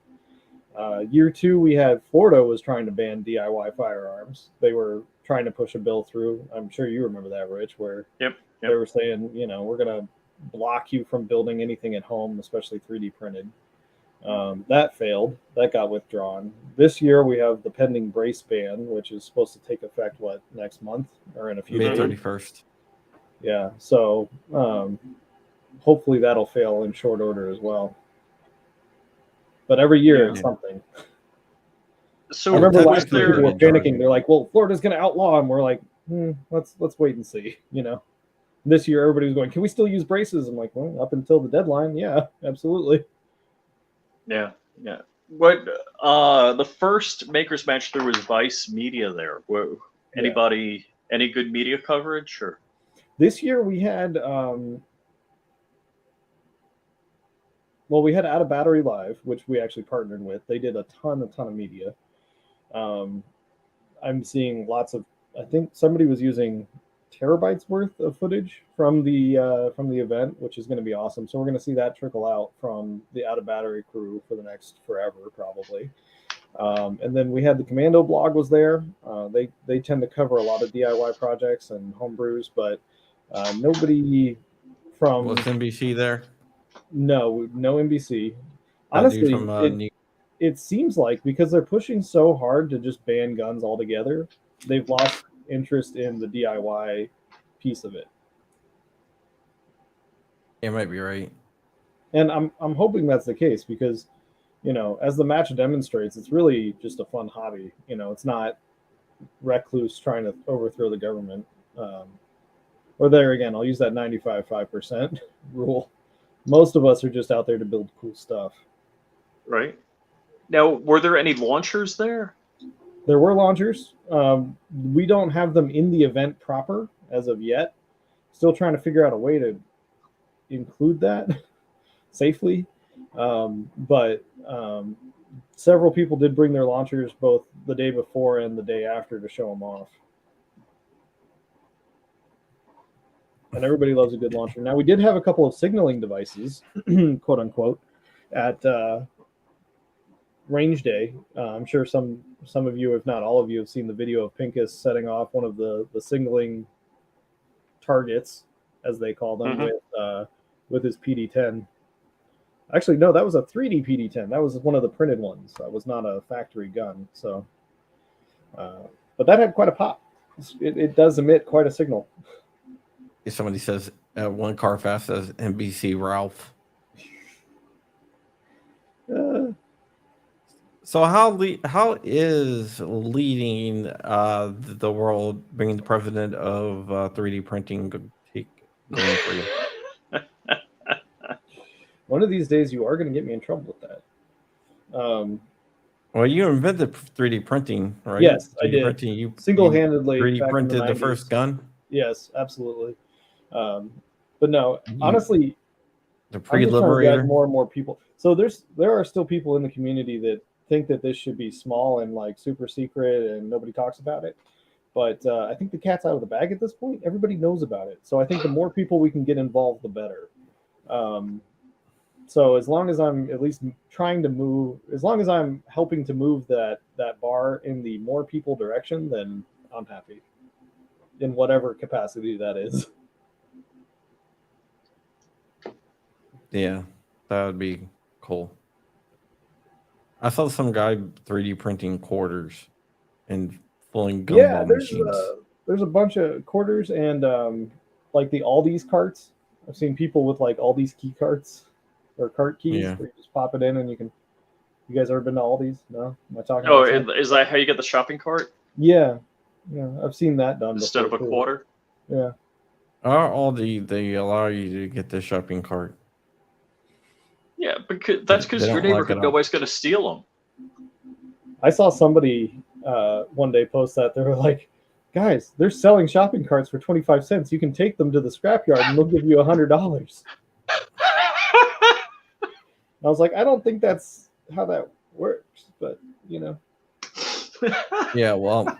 Year two, we had Florida was trying to ban DIY firearms. They were trying to push a bill through. I'm sure you remember that, Rich, where they were saying, we're going to block you from building anything at home, especially 3D printed. That failed. That got withdrawn. This year we have the pending brace ban, which is supposed to take effect next month or in a few days.
May 31st.
Yeah. So hopefully that'll fail in short order as well. But every year it's something.
So
I remember last year people were panicking. They're like, "Well, Florida's going to outlaw," and we're like, "Let's wait and see." This year everybody was going, "Can we still use braces?" I'm like, "Well, up until the deadline, yeah, absolutely."
Yeah. What the first makers match there was Vice Media there. Anybody any good media coverage or?
This year we had we had Out of Battery Live, which we actually partnered with. They did a ton of media. I'm seeing lots of. I think somebody was using terabytes worth of footage from the event, which is going to be awesome. So we're going to see that trickle out from the Out of Battery crew for the next forever, probably. And then we had the Commando blog was there. They tend to cover a lot of DIY projects and homebrews, but nobody from
was NBC there.
No NBC. Honestly, it seems like because they're pushing so hard to just ban guns altogether, they've lost interest in the DIY piece of it.
You might be right.
And I'm hoping that's the case because, as the match demonstrates, it's really just a fun hobby. It's not recluse trying to overthrow the government. Or there again, I'll use that 95.5% rule. Most of us are just out there to build cool stuff.
Right. Now, were there any launchers there?
There were launchers. We don't have them in the event proper as of yet. Still trying to figure out a way to include that safely. But several people did bring their launchers both the day before and the day after to show them off. And everybody loves a good launcher. Now, we did have a couple of signaling devices, quote unquote, at range day. I'm sure some of you, if not all of you, have seen the video of Pincus setting off one of the signaling targets, as they call them, with his PD-10. Actually, no, that was a 3D PD-10. That was one of the printed ones. That was not a factory gun. So, but that had quite a pop. It does emit quite a signal.
If somebody says one car fast says NBC Ralph. So how is leading the world, being the president of 3D printing, going for you?
One of these days, you are going to get me in trouble with that.
Well, you invented 3D printing, right?
Yes, I
3D
did.
printing. You
Single-handedly
3D
back in the
printed the
90s.
first gun.
Yes, absolutely. But no,
You,
honestly,
the
I'm just trying to
pre-liberator.
get more and more people. So there are still people in the community that think that this should be small and like super secret and nobody talks about it. But I think the cat's out of the bag at this point. Everybody knows about it. So I think the more people we can get involved, the better. Um, so as long as I'm at least trying to move, as long as I'm helping to move that bar in the more people direction, then I'm happy in whatever capacity that is.
Yeah, that would be cool. I saw some guy 3D printing quarters and filling
Yeah,
gumball machines.
there's a bunch of quarters and like the Aldi's carts. I've seen people with like Aldi's key carts or cart keys
Yeah.
where you just pop it in and you can. You guys ever been to Aldi's? No, am I talking
Oh,
about something?
is that how you get the shopping cart
Yeah, yeah, I've seen that done
instead
before
of a
too.
quarter?
Yeah,
All they allow you to get the shopping cart.
Yeah, that's
They
because your
don't lock it
neighborhood
up.
nobody's going to steal them.
I saw somebody one day post that they were like, "Guys, they're selling shopping carts for 25 cents. You can take them to the scrapyard and they'll give you $100." I was like, I don't think that's how that works, but you know.
Yeah, well,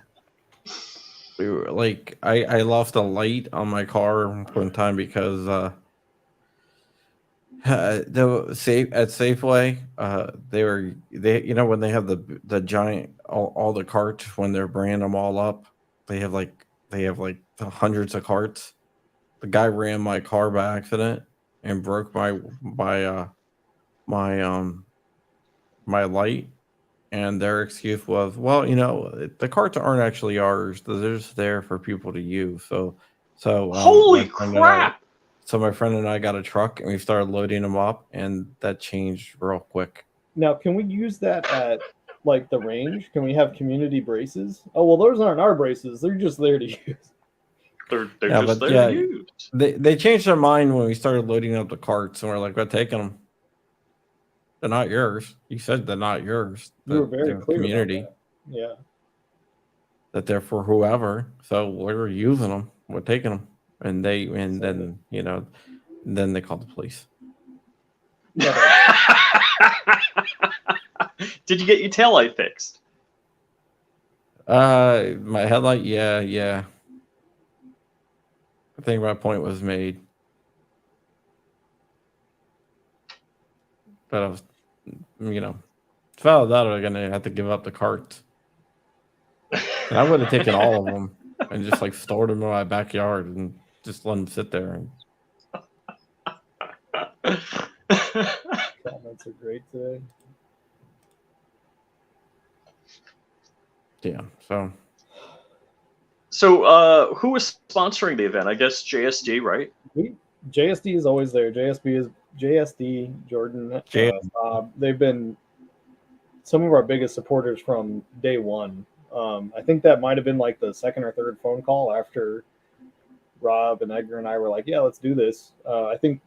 we were like I lost a light on my car one time because the safe at Safeway, they when they have the giant all the carts when they're branding them all up, they have like hundreds of carts. The guy ran my car by accident and broke my my light, and their excuse was, well, the carts aren't actually ours; they're just there for people to use.
Holy crap!
My friend and I got a truck and we started loading them up, and that changed real quick.
Now, can we use that at like the range? Can we have community braces? Oh well, those aren't our braces. They're just there to use.
They're
Yeah,
just
but
there
yeah,
to use.
they changed their mind when we started loading up the carts, and we're like, we're taking them. They're not yours. You said they're not yours.
You were very
They're
clear
community.
about that. Yeah.
That they're for whoever. So we're using them. We're taking them, and then then they called the police.
Did you get your taillight fixed?
My headlight, yeah. I think my point was made. But I was, found out I was gonna have to give up the carts. And I would have taken all of them and just like stored them in my backyard and just let them sit there.
Comments are great today.
Yeah.
So
who was sponsoring the event? I guess JSD, right?
JSD is always there. JSD, Jordan, Bob. They've been some of our biggest supporters from day one. I think that might have been like the second or third phone call after Rob and Edgar and I were like, "Yeah, let's do this." I think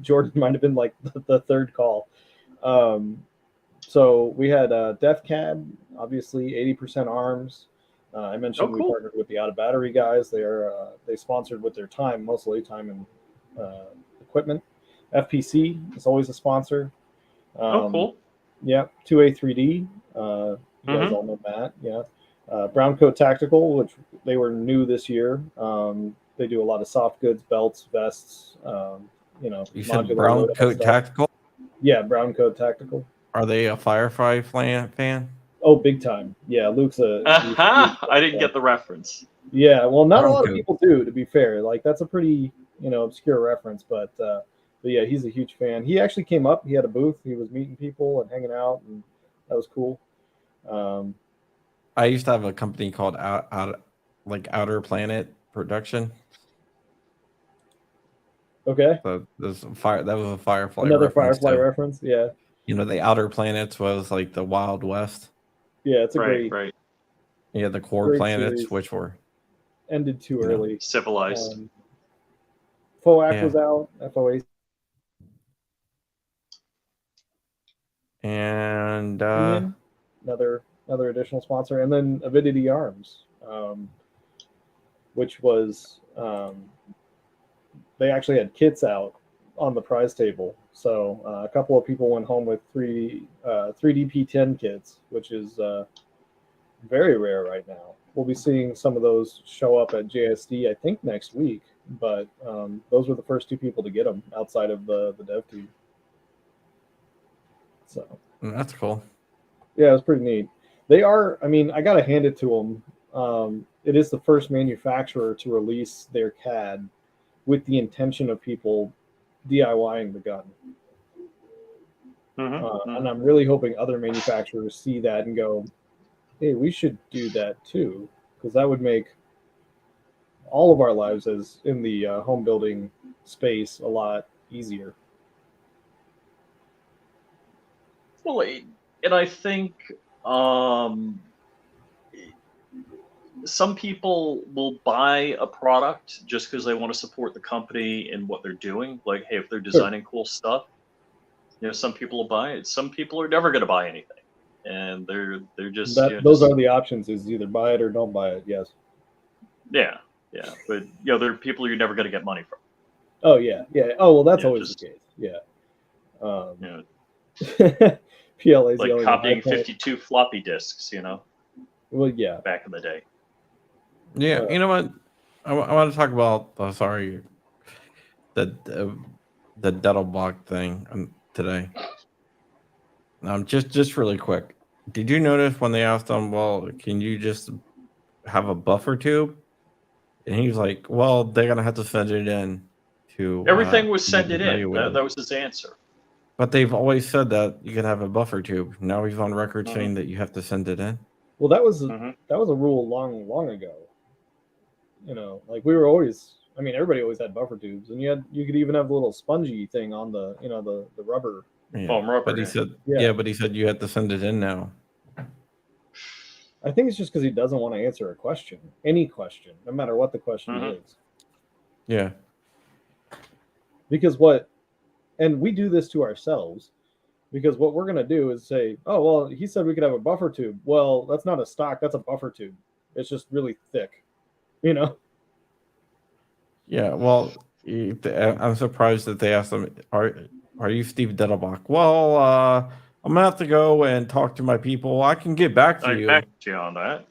Jordan might have been like the third call. So we had Def Cab, obviously 80% Arms. I mentioned we partnered with the Out of Battery guys. They sponsored with their time, mostly time and equipment. FPC is always a sponsor.
Cool.
Yeah, 2A3D. You guys all know Matt. Yeah. Brown Coat Tactical, which they were new this year. They do a lot of soft goods, belts, vests.
You said Brown Coat Tactical?
Yeah, Brown Coat Tactical.
Are they a Firefly fan?
Oh, big time. Yeah, Luke's
I didn't get the reference.
Yeah, well, not a lot of people do, to be fair. Like, that's a pretty, obscure reference, but yeah, he's a huge fan. He actually came up. He had a booth. He was meeting people and hanging out, and that was cool.
I used to have a company called Outer Planet Production.
Okay.
So that was a Firefly.
Another Firefly reference. Yeah.
The Outer Planets was like the Wild West.
Yeah, it's a great.
Yeah, the core planets,
series.
which were
ended too early.
Civilized.
FOAC was out. FOA.
and
another additional sponsor, and then Avidity Arms, which was they actually had kits out on the prize table. So a couple of people went home with 3D P10 kits, which is very rare right now. We'll be seeing some of those show up at JSD, I think, next week. But those were the first two people to get them outside of the dev team. So
that's cool.
Yeah, it was pretty neat. They are, I mean, I got to hand it to them. It is the first manufacturer to release their CAD with the intention of people DIYing the gun. And I'm really hoping other manufacturers see that and go, hey, we should do that too, because that would make all of our lives as in the home building space a lot easier.
Well, and I think some people will buy a product just because they want to support the company and what they're doing. Like, hey, if they're designing cool stuff, some people will buy it. Some people are never going to buy anything, and they're just
those are the options: is either buy it or don't buy it. Yes.
Yeah, but there are people you're never going to get money from.
Oh yeah. Oh well, that's always the case. Yeah. PLA's
like copying 52 floppy disks,
Well, yeah.
Back in the day.
Yeah, you know what? I want to talk about. The dental block thing today. Just really quick. Did you notice when they asked him, well, can you just have a buffer tube? And he was like, well, they're gonna have to send it in to
everything was sent it in. That was his answer.
But they've always said that you can have a buffer tube. Now he's on record saying that you have to send it in.
Well, that was a rule long ago. Like we were always. I mean, everybody always had buffer tubes, and you could even have the little spongy thing on the the rubber.
Yeah. Foam rubber. But he said, but he said you had to send it in now.
I think it's just because he doesn't want to answer a question, any question, no matter what the question is.
Yeah.
Because and we do this to ourselves, because what we're going to do is say, oh, well, he said we could have a buffer tube. Well, that's not a stock. That's a buffer tube. It's just really thick,
Yeah. Well, I'm surprised that they asked him, are you Steve Dettelbach? Well, I'm going to have to go and talk to my people. I can get back to you.
Back to you on that.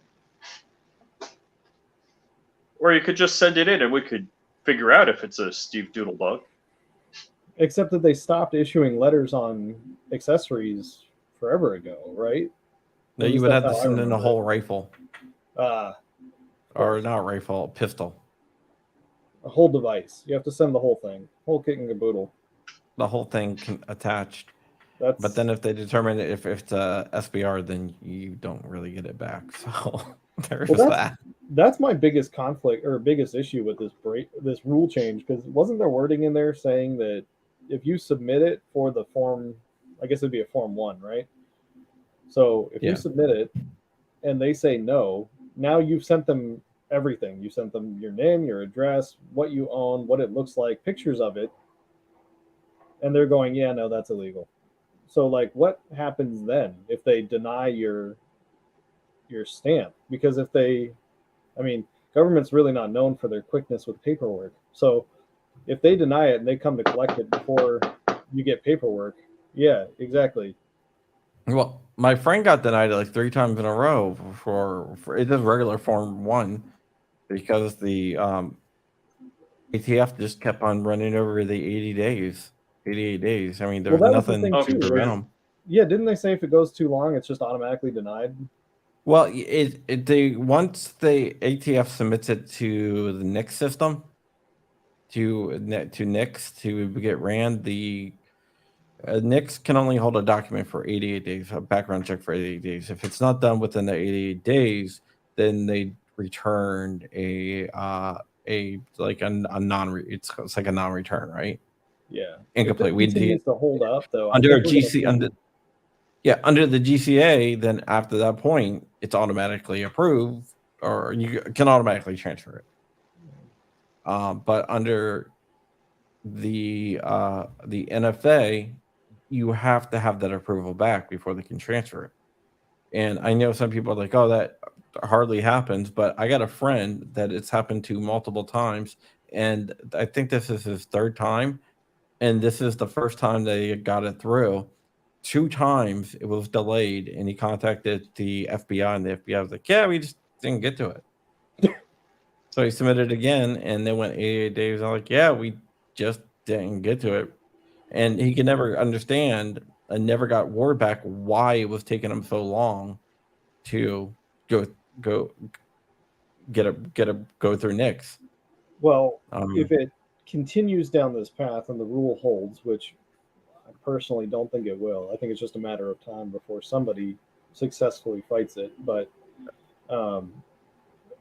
Or you could just send it in and we could figure out if it's a Steve Doodlebug.
Except that they stopped issuing letters on accessories forever ago, right?
No, you would have to send in a whole rifle.
Or
not rifle, pistol.
A whole device. You have to send the whole thing. Whole kit and caboodle.
The whole thing attached. But then if they determine if it's a SBR, then you don't really get it back. So there's that.
That's my biggest conflict or biggest issue with this rule change, because wasn't there wording in there saying that if you submit it for the form, I guess it'd be a form 1, right? So if you submit it and they say no, now you've sent them everything. You sent them your name, your address, what you own, what it looks like, pictures of it. And they're going, yeah, no, that's illegal. So like what happens then if they deny your stamp? Because government's really not known for their quickness with paperwork. So if they deny it and they come to collect it before you get paperwork, yeah, exactly.
Well, my friend got denied like 3 times in a row for it is regular form 1 because the ATF just kept on running over the 88 days. I mean, there's nothing to prevent them.
Yeah, didn't they say if it goes too long, it's just automatically denied?
Well, once the ATF submits it to the NICS system, to NICS to get ran, the NICS can only hold a document for 88 days, a background check for 88 days. If it's not done within the 88 days, then they returned it's like a non-return, right?
Yeah.
Incomplete.
We need to hold up though.
Under the GCA, then after that point, it's automatically approved, or you can automatically transfer it. But under the NFA, you have to have that approval back before they can transfer it. And I know some people are like, "Oh, that hardly happens," but I got a friend that it's happened to multiple times, and I think this is his third time, and this is the first time they got it through. 2 times it was delayed, and he contacted the FBI, and the FBI was like, "Yeah, we just didn't get to it." So he submitted again, and they went 88 days. I'm like, "Yeah, we just didn't get to it." And he could never understand and never got word back why it was taking him so long to go go go through Nix.
Well,
Um,
if it continues down this path and the rule holds, which I personally don't think it will, I think it's just a matter of time before somebody successfully fights it. But um,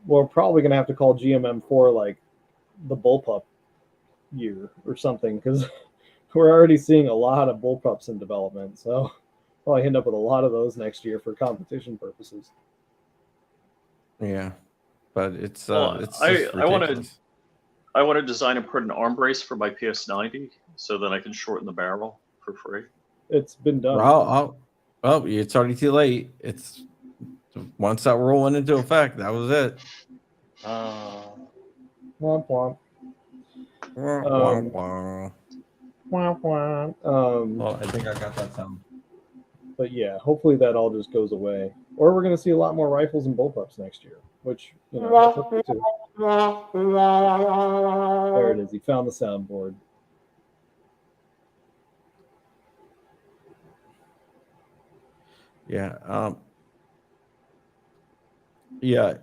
we're probably going to have to call GMM4 like the bullpup year or something because we're already seeing a lot of bullpups in development. So probably end up with a lot of those next year for competition purposes.
yeah, but
Well,
it's
I
just
I want to
ridiculous.
I want to design and put an arm brace for my PS90 so that I can shorten the barrel for free.
It's been done.
Well, it's already too late. It's once that rule went into effect, that was it.
Womp womp.
Wah, wah,
Um,
wah.
womp womp.
Well, I think I got that sound.
But yeah, hopefully that all just goes away. Or we're going to see a lot more rifles and bullpups next year, which, that's okay too. There it is. He found the soundboard.
Yeah. Yeah.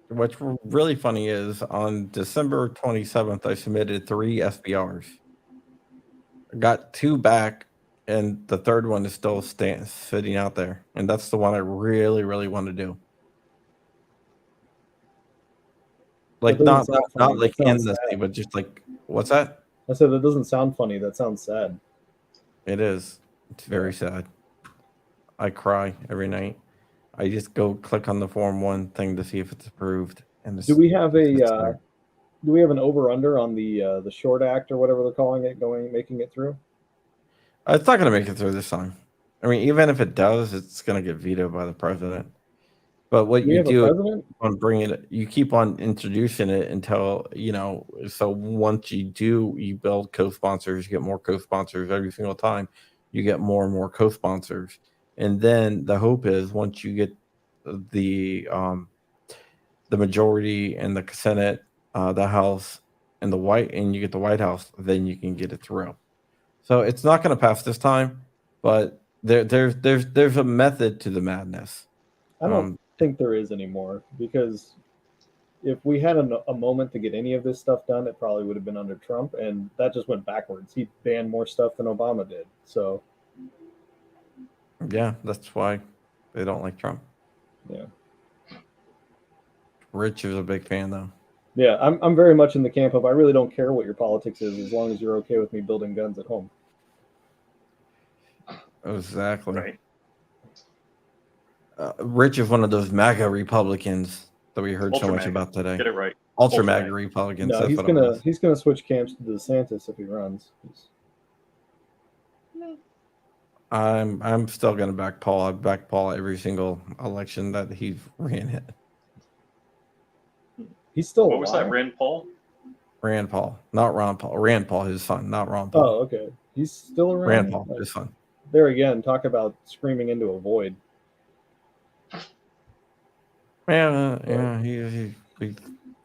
What's really funny is on December 27th, I submitted 3 SBRs. I got 2 back, and the third one is still sitting out there. And that's the one I really, really want to do.
That
Like
doesn't sound funny.
not like
That sounds
endlessly,
sad.
but just like what's that?
I said that doesn't sound funny. That sounds sad.
It is. It's very sad. I cry every night. I just go click on the Form 1 thing to see if it's approved, and
Do we have
it's
a
just there.
do we have an over under on the short act or whatever they're calling it making it through?
It's not going to make it through this time. I mean, even if it does, it's going to get vetoed by the president. But what
Do we
you
have a
do is
president?
you keep on introducing it until, so once you build co-sponsors, you get more co-sponsors every single time. You get more and more co-sponsors. And then the hope is once you get the majority in the Senate, the House, and you get the White House, then you can get it through. So it's not going to pass this time, but there's a method to the madness.
I don't think there is anymore because if we had a moment to get any of this stuff done, it probably would have been under Trump, and that just went backwards. He banned more stuff than Obama did. So
Yeah, that's why they don't like Trump.
yeah.
Rich is a big fan, though.
Yeah, I'm very much in the camp of I really don't care what your politics is as long as you're okay with me building guns at home.
Exactly.
Right.
Rich is one of those MAGA Republicans that we heard
Ultra
so much
MAGA.
about today.
Get it right.
Ultra
Ultra
MAGA
MAGA.
Republicans.
No,
That's
he's gonna switch camps to DeSantis if he runs.
I'm still gonna back Paul. I back Paul every single election that he ran it.
He's still
What was that, Rand Paul?
Rand Paul, not Ron Paul. Rand Paul, his son, not Ron Paul.
Oh, okay. He's still around.
Rand Paul, his son.
There again, talk about screaming into a void.
Yeah,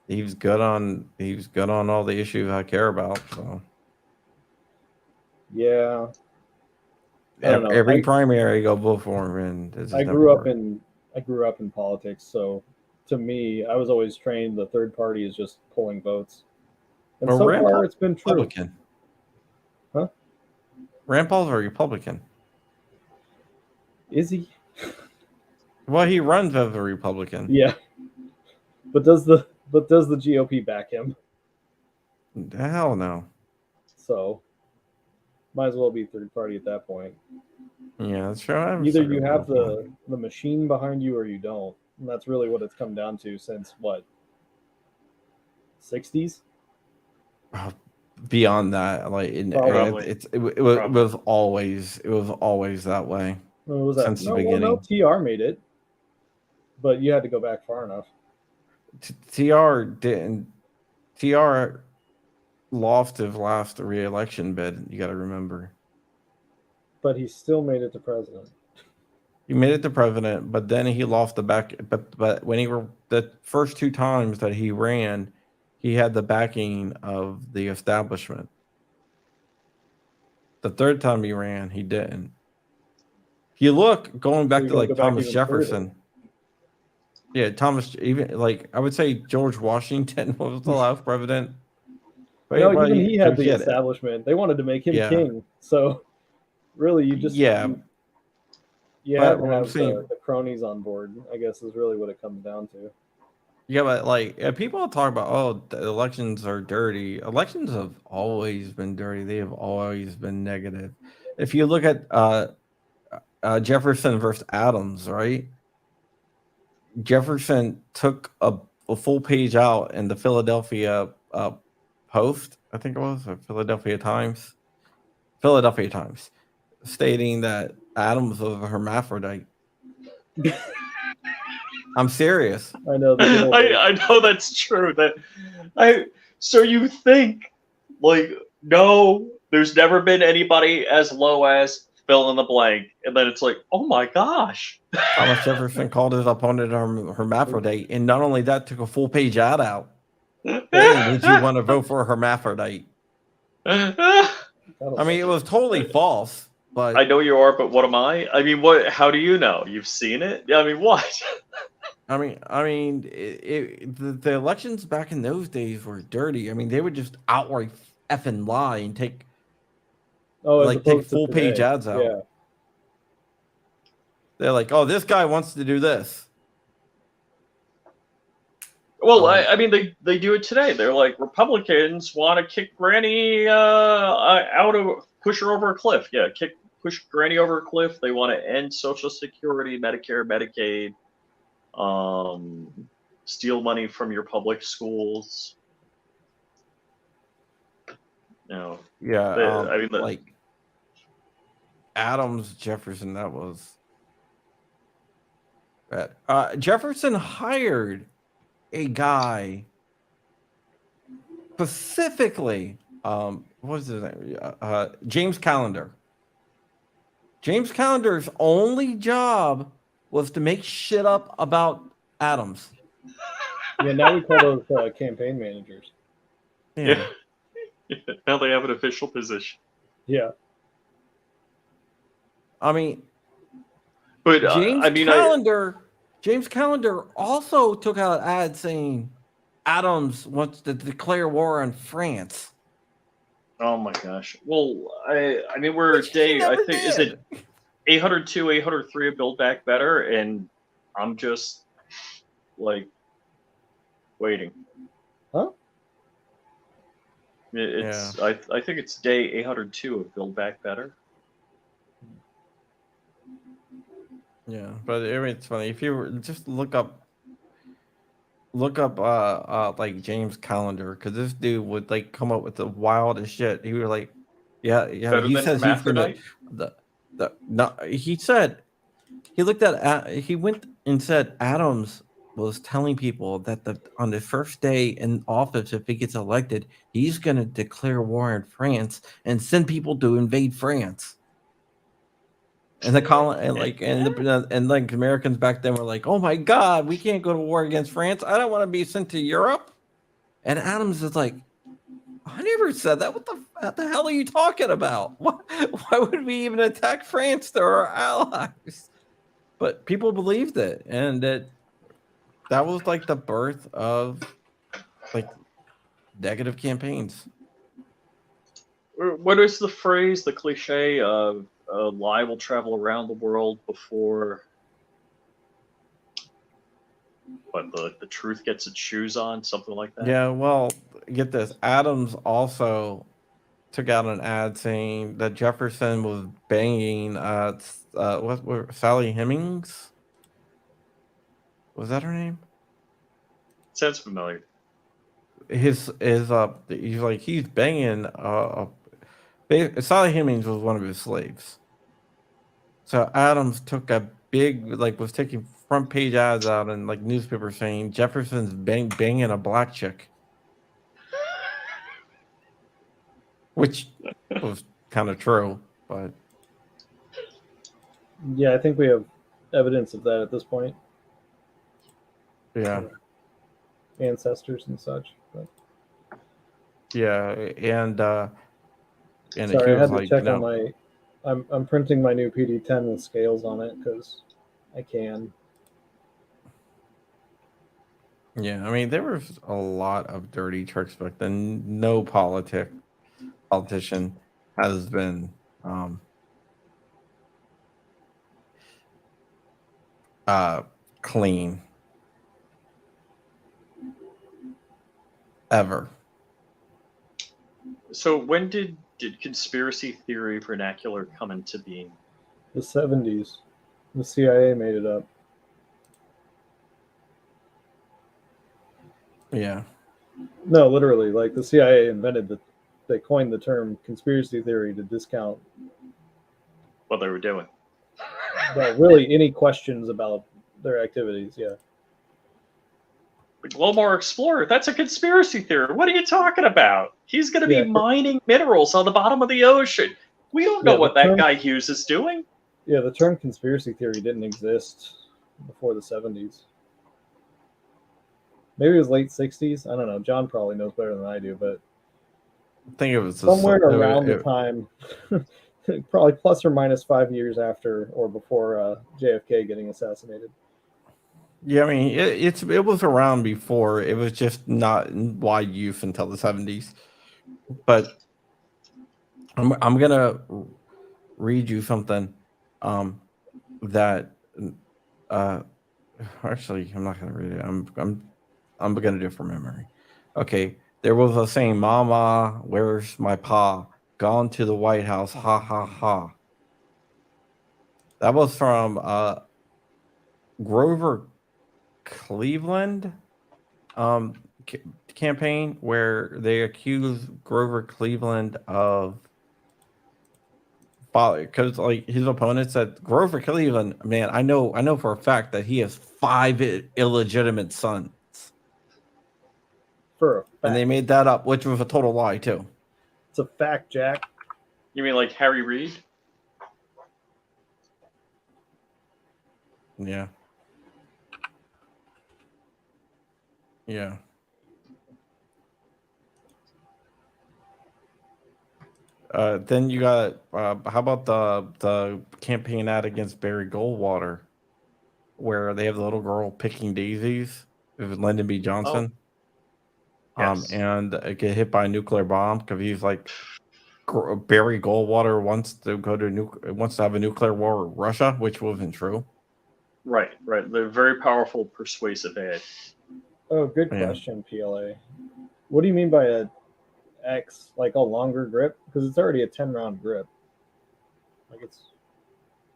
he's good on all the issues I care about. So
Yeah. I don't know.
every primary I go vote for him, and it just
I
never
grew up
worked.
in politics, so to me, I was always trained the third party is just pulling votes. And
Well,
so
Rand
far
Paul's
it's been true.
Republican.
Huh?
Rand Paul's a Republican.
Is he?
Well, he runs as a Republican.
Yeah. But does the GOP back him?
Hell no.
So might as well be third party at that point.
Yeah, that's true.
Either you have the machine behind you or you don't. And that's really what it's come down to since what? 60s?
beyond that. Like
Probably.
it was always that way
What was that?
since the
No, well, no,
beginning.
TR made it, but you had to go back far enough.
TR didn't. TR lost his last re-election bid. You got to remember.
But he still made it to president.
He made it to president, but then he lost the back. But when he were the first two times that he ran, he had the backing of the establishment. The third time he ran, he didn't. You look going back
So
to
you
like
gotta go back
Thomas
even
Jefferson. Yeah, Thomas. Even like I would say George Washington was the last president. But
No,
but
even he had the
he had
establishment. They wanted to make him
Yeah.
king. So really, you just
yeah.
you
But
had to
what I'm
have
saying,
the cronies on board, I guess, is really what it comes down to.
yeah, but like people talk about, oh, the elections are dirty. Elections have always been dirty. They have always been negative. If you look at Jefferson versus Adams, right? Jefferson took a full page out in the Philadelphia Post, I think it was, or Philadelphia Times, stating that Adams was a hermaphrodite. I'm serious.
I know the good old days.
I know that's true. So you think like no, there's never been anybody as low as fill in the blank, and then it's like, oh my gosh.
Thomas Jefferson called his opponent a hermaphrodite, and not only that, took a full page ad out saying, "Would you want to vote for a hermaphrodite?" I mean, it was totally false, but
I know you are, but what am I? I mean, what? How do you know? You've seen it? I mean, what?
the elections back in those days were dirty. I mean, they would just outright effing lie and take
as
take
opposed to
full page
today.
ads out.
Yeah.
They're like, "Oh, this guy wants to do this."
Well, I mean, they do it today. They're like, Republicans want to kick Granny push her over a cliff. Yeah, push Granny over a cliff. They want to end Social Security, Medicare, Medicaid, steal money from your public schools. You know,
Yeah,
I mean,
like Adams, Jefferson. That was Jefferson hired a guy specifically. What was his name? James Callender. James Callender's only job was to make shit up about Adams.
Yeah, now we call those campaign managers.
Yeah.
Now they have an official position.
Yeah.
I mean,
but
James Callender also took out an ad saying Adams wants to declare war on France.
Oh my gosh. Well, I mean, we're
Which
day. I think
did.
Is it 802, 803 of Build Back Better, and I'm just like waiting.
Huh?
It's I think it's day 802 of Build Back Better.
Yeah, but I mean, it's funny if you just look up like James Callender, because this dude would like come up with the wildest shit. He was like, yeah.
Better
He
than
says he's gonna
Hermaphrodite?
no. He said he looked at he went and said Adams was telling people that on the first day in office, if he gets elected, he's gonna declare war on France and send people to invade France. And the colon and like Americans back then were like, "Oh my God, we can't go to war against France. I don't want to be sent to Europe." And Adams is like, "I never said that. What the hell are you talking about? Why would we even attack France? They're our allies." But people believed it, and that was like the birth of like negative campaigns.
What is the phrase, the cliche of a lie will travel around the world before the truth gets its shoes on, something like that?
Yeah, well, get this. Adams also took out an ad saying that Jefferson was banging what Sally Hemings? Was that her name?
Sounds familiar.
he's banging Sally Hemings was one of his slaves. So Adams took a big, was taking front page ads out in like newspapers saying Jefferson's banging a black chick, which was kind of true, but
Yeah, I think we have evidence of that at this point.
yeah,
Ancestors and such. But
yeah, and he
sorry, I
was
had to
like,
check on
no,
my. I'm printing my new PD10 with scales on it because I can.
yeah. I mean, there was a lot of dirty tricks back then. No politician has been uh clean ever.
So when did conspiracy theory vernacular come into being?
The 70s. The CIA made it up.
Yeah.
No, literally, like the CIA invented the. They coined the term conspiracy theory to discount.
What they were doing?
Well, really, any questions about their activities? Yeah.
The Glomar Explorer, that's a conspiracy theory. What are you talking about? He's going to
Yeah.
be mining minerals on the bottom of the ocean. We don't know
Yeah,
what
the
that
term-
guy Hughes is doing.
Yeah, the term conspiracy theory didn't exist before the 70s. Maybe it was late 60s. I don't know. John probably knows better than I do, but
I think it was
somewhere around the time, probably plus or minus 5 years after or before JFK getting assassinated.
Yeah, I mean, it was around before. It was just not in wide use until the 70s. But I'm gonna read you something that actually I'm not gonna read it. I'm gonna do it from memory. Okay, there was a saying, "Mama, where's my pa? Gone to the White House, ha ha ha." That was from Grover Cleveland campaign, where they accused Grover Cleveland of because like his opponent said, Grover Cleveland, man, I know for a fact that he has 5 illegitimate sons,
For a fact.
and they made that up, which was a total lie too.
It's a fact, Jack.
You mean like Harry Reid?
Yeah. Yeah. Then you got how about the campaign ad against Barry Goldwater, where they have the little girl picking daisies with Lyndon B. Johnson,
Yes.
and get hit by a nuclear bomb because he's like Barry Goldwater wants to have a nuclear war with Russia, which wasn't true.
Right. They're very powerful, persuasive ad.
Oh, good
Yeah.
question, PLA. What do you mean by a X, like a longer grip? Because it's already a 10-round grip. Like it's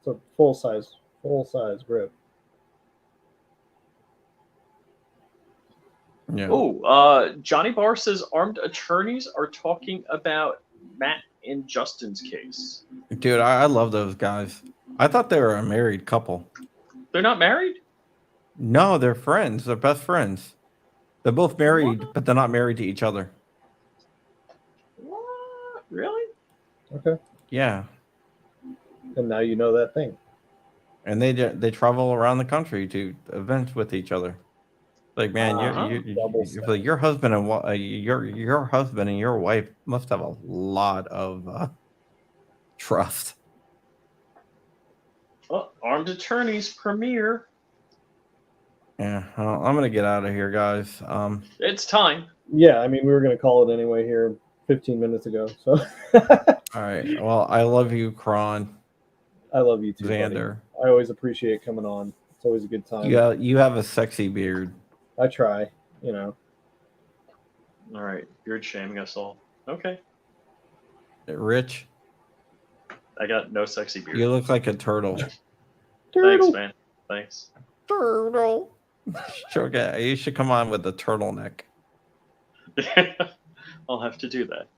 a full size grip.
Yeah.
Oh, Johnny Barr says armed attorneys are talking about Matt and Justin's case.
Dude, I love those guys. I thought they were a married couple.
They're not married?
No, they're friends. They're best friends. They're both married,
What?
but they're not married to each other.
What? Really?
Okay.
Yeah.
And now you know that thing.
And they travel around the country to events with each other. Like, man, your husband and your husband and your wife must have a lot of trust.
Well, armed attorneys premiere.
Yeah, well, I'm gonna get out of here, guys.
It's time.
Yeah, I mean, we were going to call it anyway here 15 minutes ago. So
All right. Well, I love you, Kron.
I love you too,
Xander.
buddy. I always appreciate coming on. It's always a good time.
Yeah, you have a sexy beard.
I try, you know.
All right. Beard shaming us all. Okay.
Rich,
I got no sexy beard.
you look like a turtle.
Thanks, man. Thanks.
Turtle. You should come on with a turtleneck.
I'll have to do that.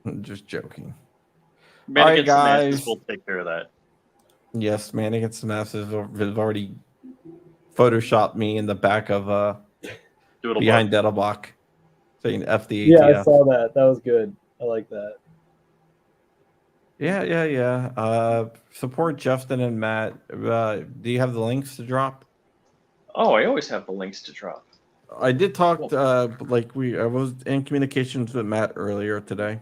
I'm just joking.
Man
All right,
Against the Masses
guys.
will take care of that.
Yes, Man Against the Masses have already photoshopped me in the back of
Doodle
behind
bug.
Dettelbach saying F the
Yeah, I
ATF.
saw that. That was good. I like that.
Yeah. Support Justin and Matt. Do you have the links to drop?
Oh, I always have the links to drop.
I did talk.
Cool.
I was in communications with Matt earlier today.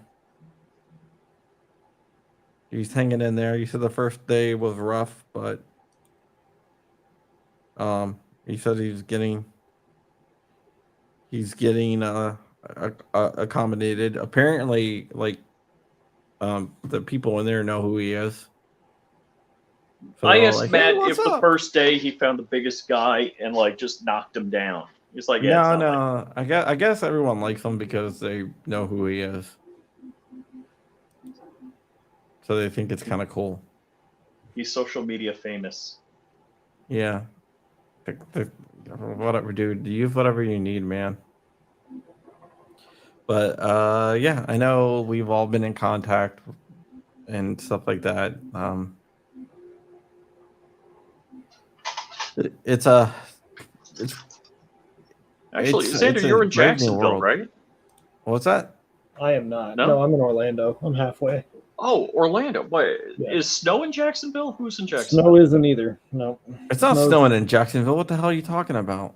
He's hanging in there. He said the first day was rough, but he said he's getting accommodated. Apparently, the people in there know who he is. So
I
they're all
asked
like, "Hey,
Matt
what's
if the
up?"
first day he found the biggest guy and like just knocked him down. He's like, yeah, it's
No,
not like
no. I guess everyone likes him because they know who he is. So they think it's kind of cool.
he's social media famous.
Yeah. Whatever, dude. Use whatever you need, man. But yeah, I know we've all been in contact and stuff like that. It's
Actually,
it's
Xander,
a
you're in
brave new
Jacksonville,
world.
right?
What's that?
I am not.
No?
No, I'm in Orlando. I'm halfway.
Oh, Orlando. What
Yeah.
is snow in Jacksonville? Who's in
Snow
Jacksonville?
isn't either. No.
It's not
Snow's-
snowing in Jacksonville. What the hell are you talking about?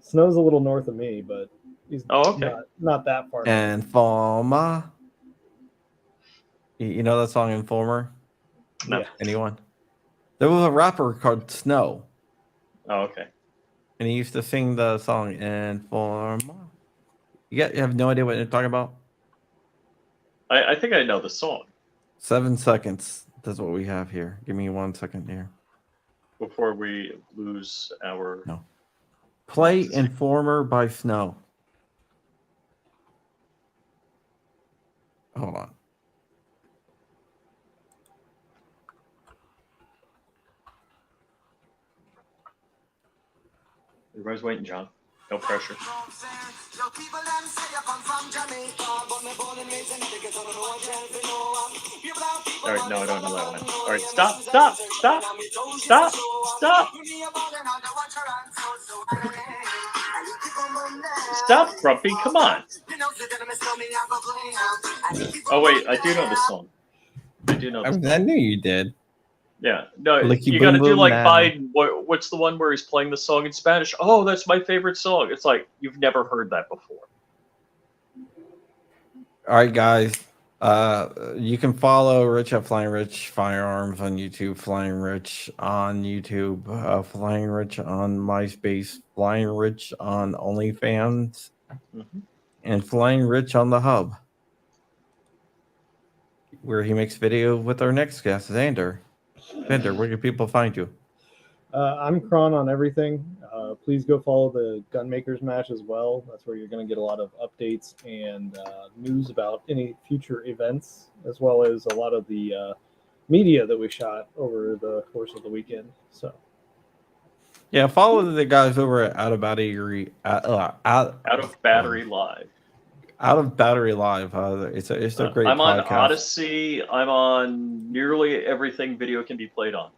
Snow's a little north of me, but he's
Oh, okay.
not that far.
Informer. You know that song Informer?
No.
Yeah.
Anyone? There was a rapper called Snow,
Oh, okay.
and he used to sing the song Informer. You have no idea what you're talking about?
I think I know the song
7 seconds. That's what we have here. Give me 1 second here.
before we lose our.
No. Play Informer by Snow. Hold on.
Everybody's waiting, John. No pressure. All right, no, I don't know that one. All right, stop. Stop, Grumpy. Come on. Oh wait, I do know the song. I do know.
I knew you did.
Yeah, no,
Licky
you got to
boom
do
boom
like
now.
Biden. What's the one where he's playing the song in Spanish? Oh, that's my favorite song. It's like you've never heard that before.
All right, guys. You can follow Rich at Flying Rich Firearms on YouTube, Flying Rich on YouTube, Flying Rich on MySpace, Flying Rich on OnlyFans, and Flying Rich on the Hub, where he makes video with our next guest, Xander. Xander, where can people find you?
I'm Kron on everything. Please go follow the Gunmakers match as well. That's where you're going to get a lot of updates and news about any future events, as well as a lot of the media that we shot over the course of the weekend. So,
yeah, follow the guys over at Out of Battery
Out of Battery Live.
Out of Battery Live. It's a great
I'm on
podcast.
Odyssey. I'm on nearly everything video can be played on.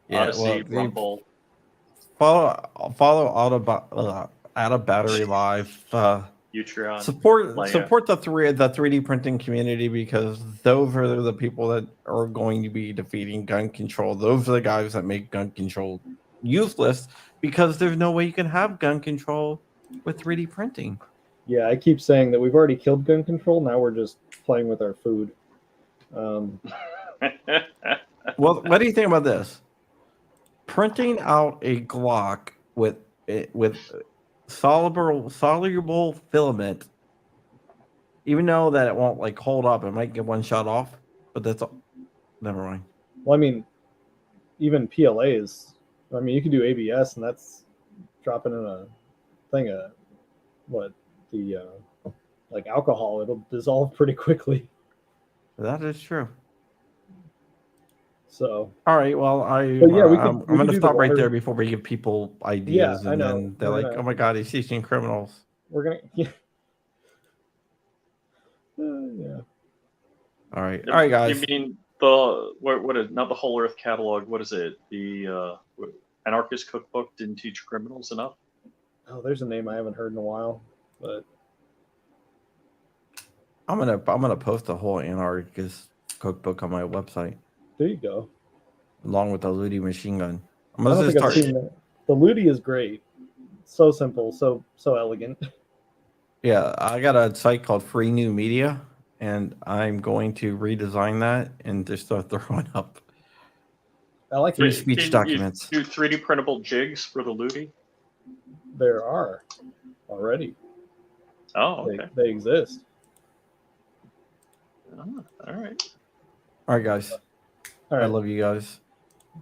Yeah,
Odyssey,
well,
Rumble.
Follow Out of Battery Live.
Utron.
Support the 3D printing community, because those are the people that are going to be defeating gun control. Those are the guys that make gun control useless, because there's no way you can have gun control with 3D printing.
yeah, I keep saying that we've already killed gun control. Now we're just playing with our food.
Well, what do you think about this? Printing out a Glock with soluble filament, even though that it won't like hold up, it might get one shot off, but that's all. Never mind.
Well, I mean, even PLAs. I mean, you can do ABS, and that's dropping in a thing of like alcohol. It'll dissolve pretty quickly.
That is true.
So
All right. Well,
but yeah,
I'm
we
going
could
to
do the
stop right
water.
there before we give people
Yeah,
ideas,
I
and
know.
then they're like, "Oh my God, he's teaching criminals."
We're gonna yeah. Yeah.
All right, guys.
You mean the what is not the Whole Earth Catalog? What is it? The Anarchist Cookbook didn't teach criminals enough.
Oh, there's a name I haven't heard in a while, but
I'm gonna post a whole anarchist cookbook on my website
there you go.
along with the Ludi machine gun. I'm
I
gonna
don't
just
think I've
start.
seen that. The Ludi is great. So simple, so elegant.
Yeah, I got a site called Free New Media, and I'm going to redesign that and just start throwing up
I like
free
it.
speech
Can you
documents.
do 3D printable jigs for the Ludi?
There are already.
Oh, okay.
They exist.
Oh, all right.
All right, guys.
All
I
right.
love you guys.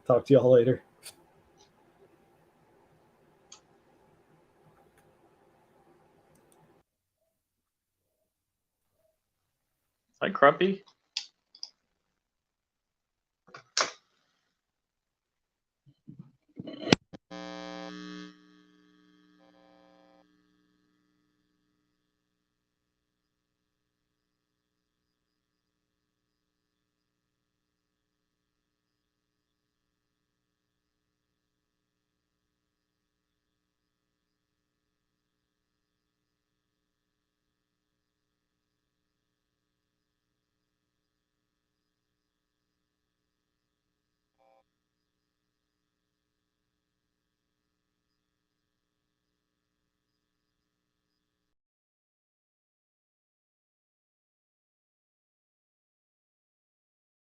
Talk to y'all later.
Hi, Crumpy.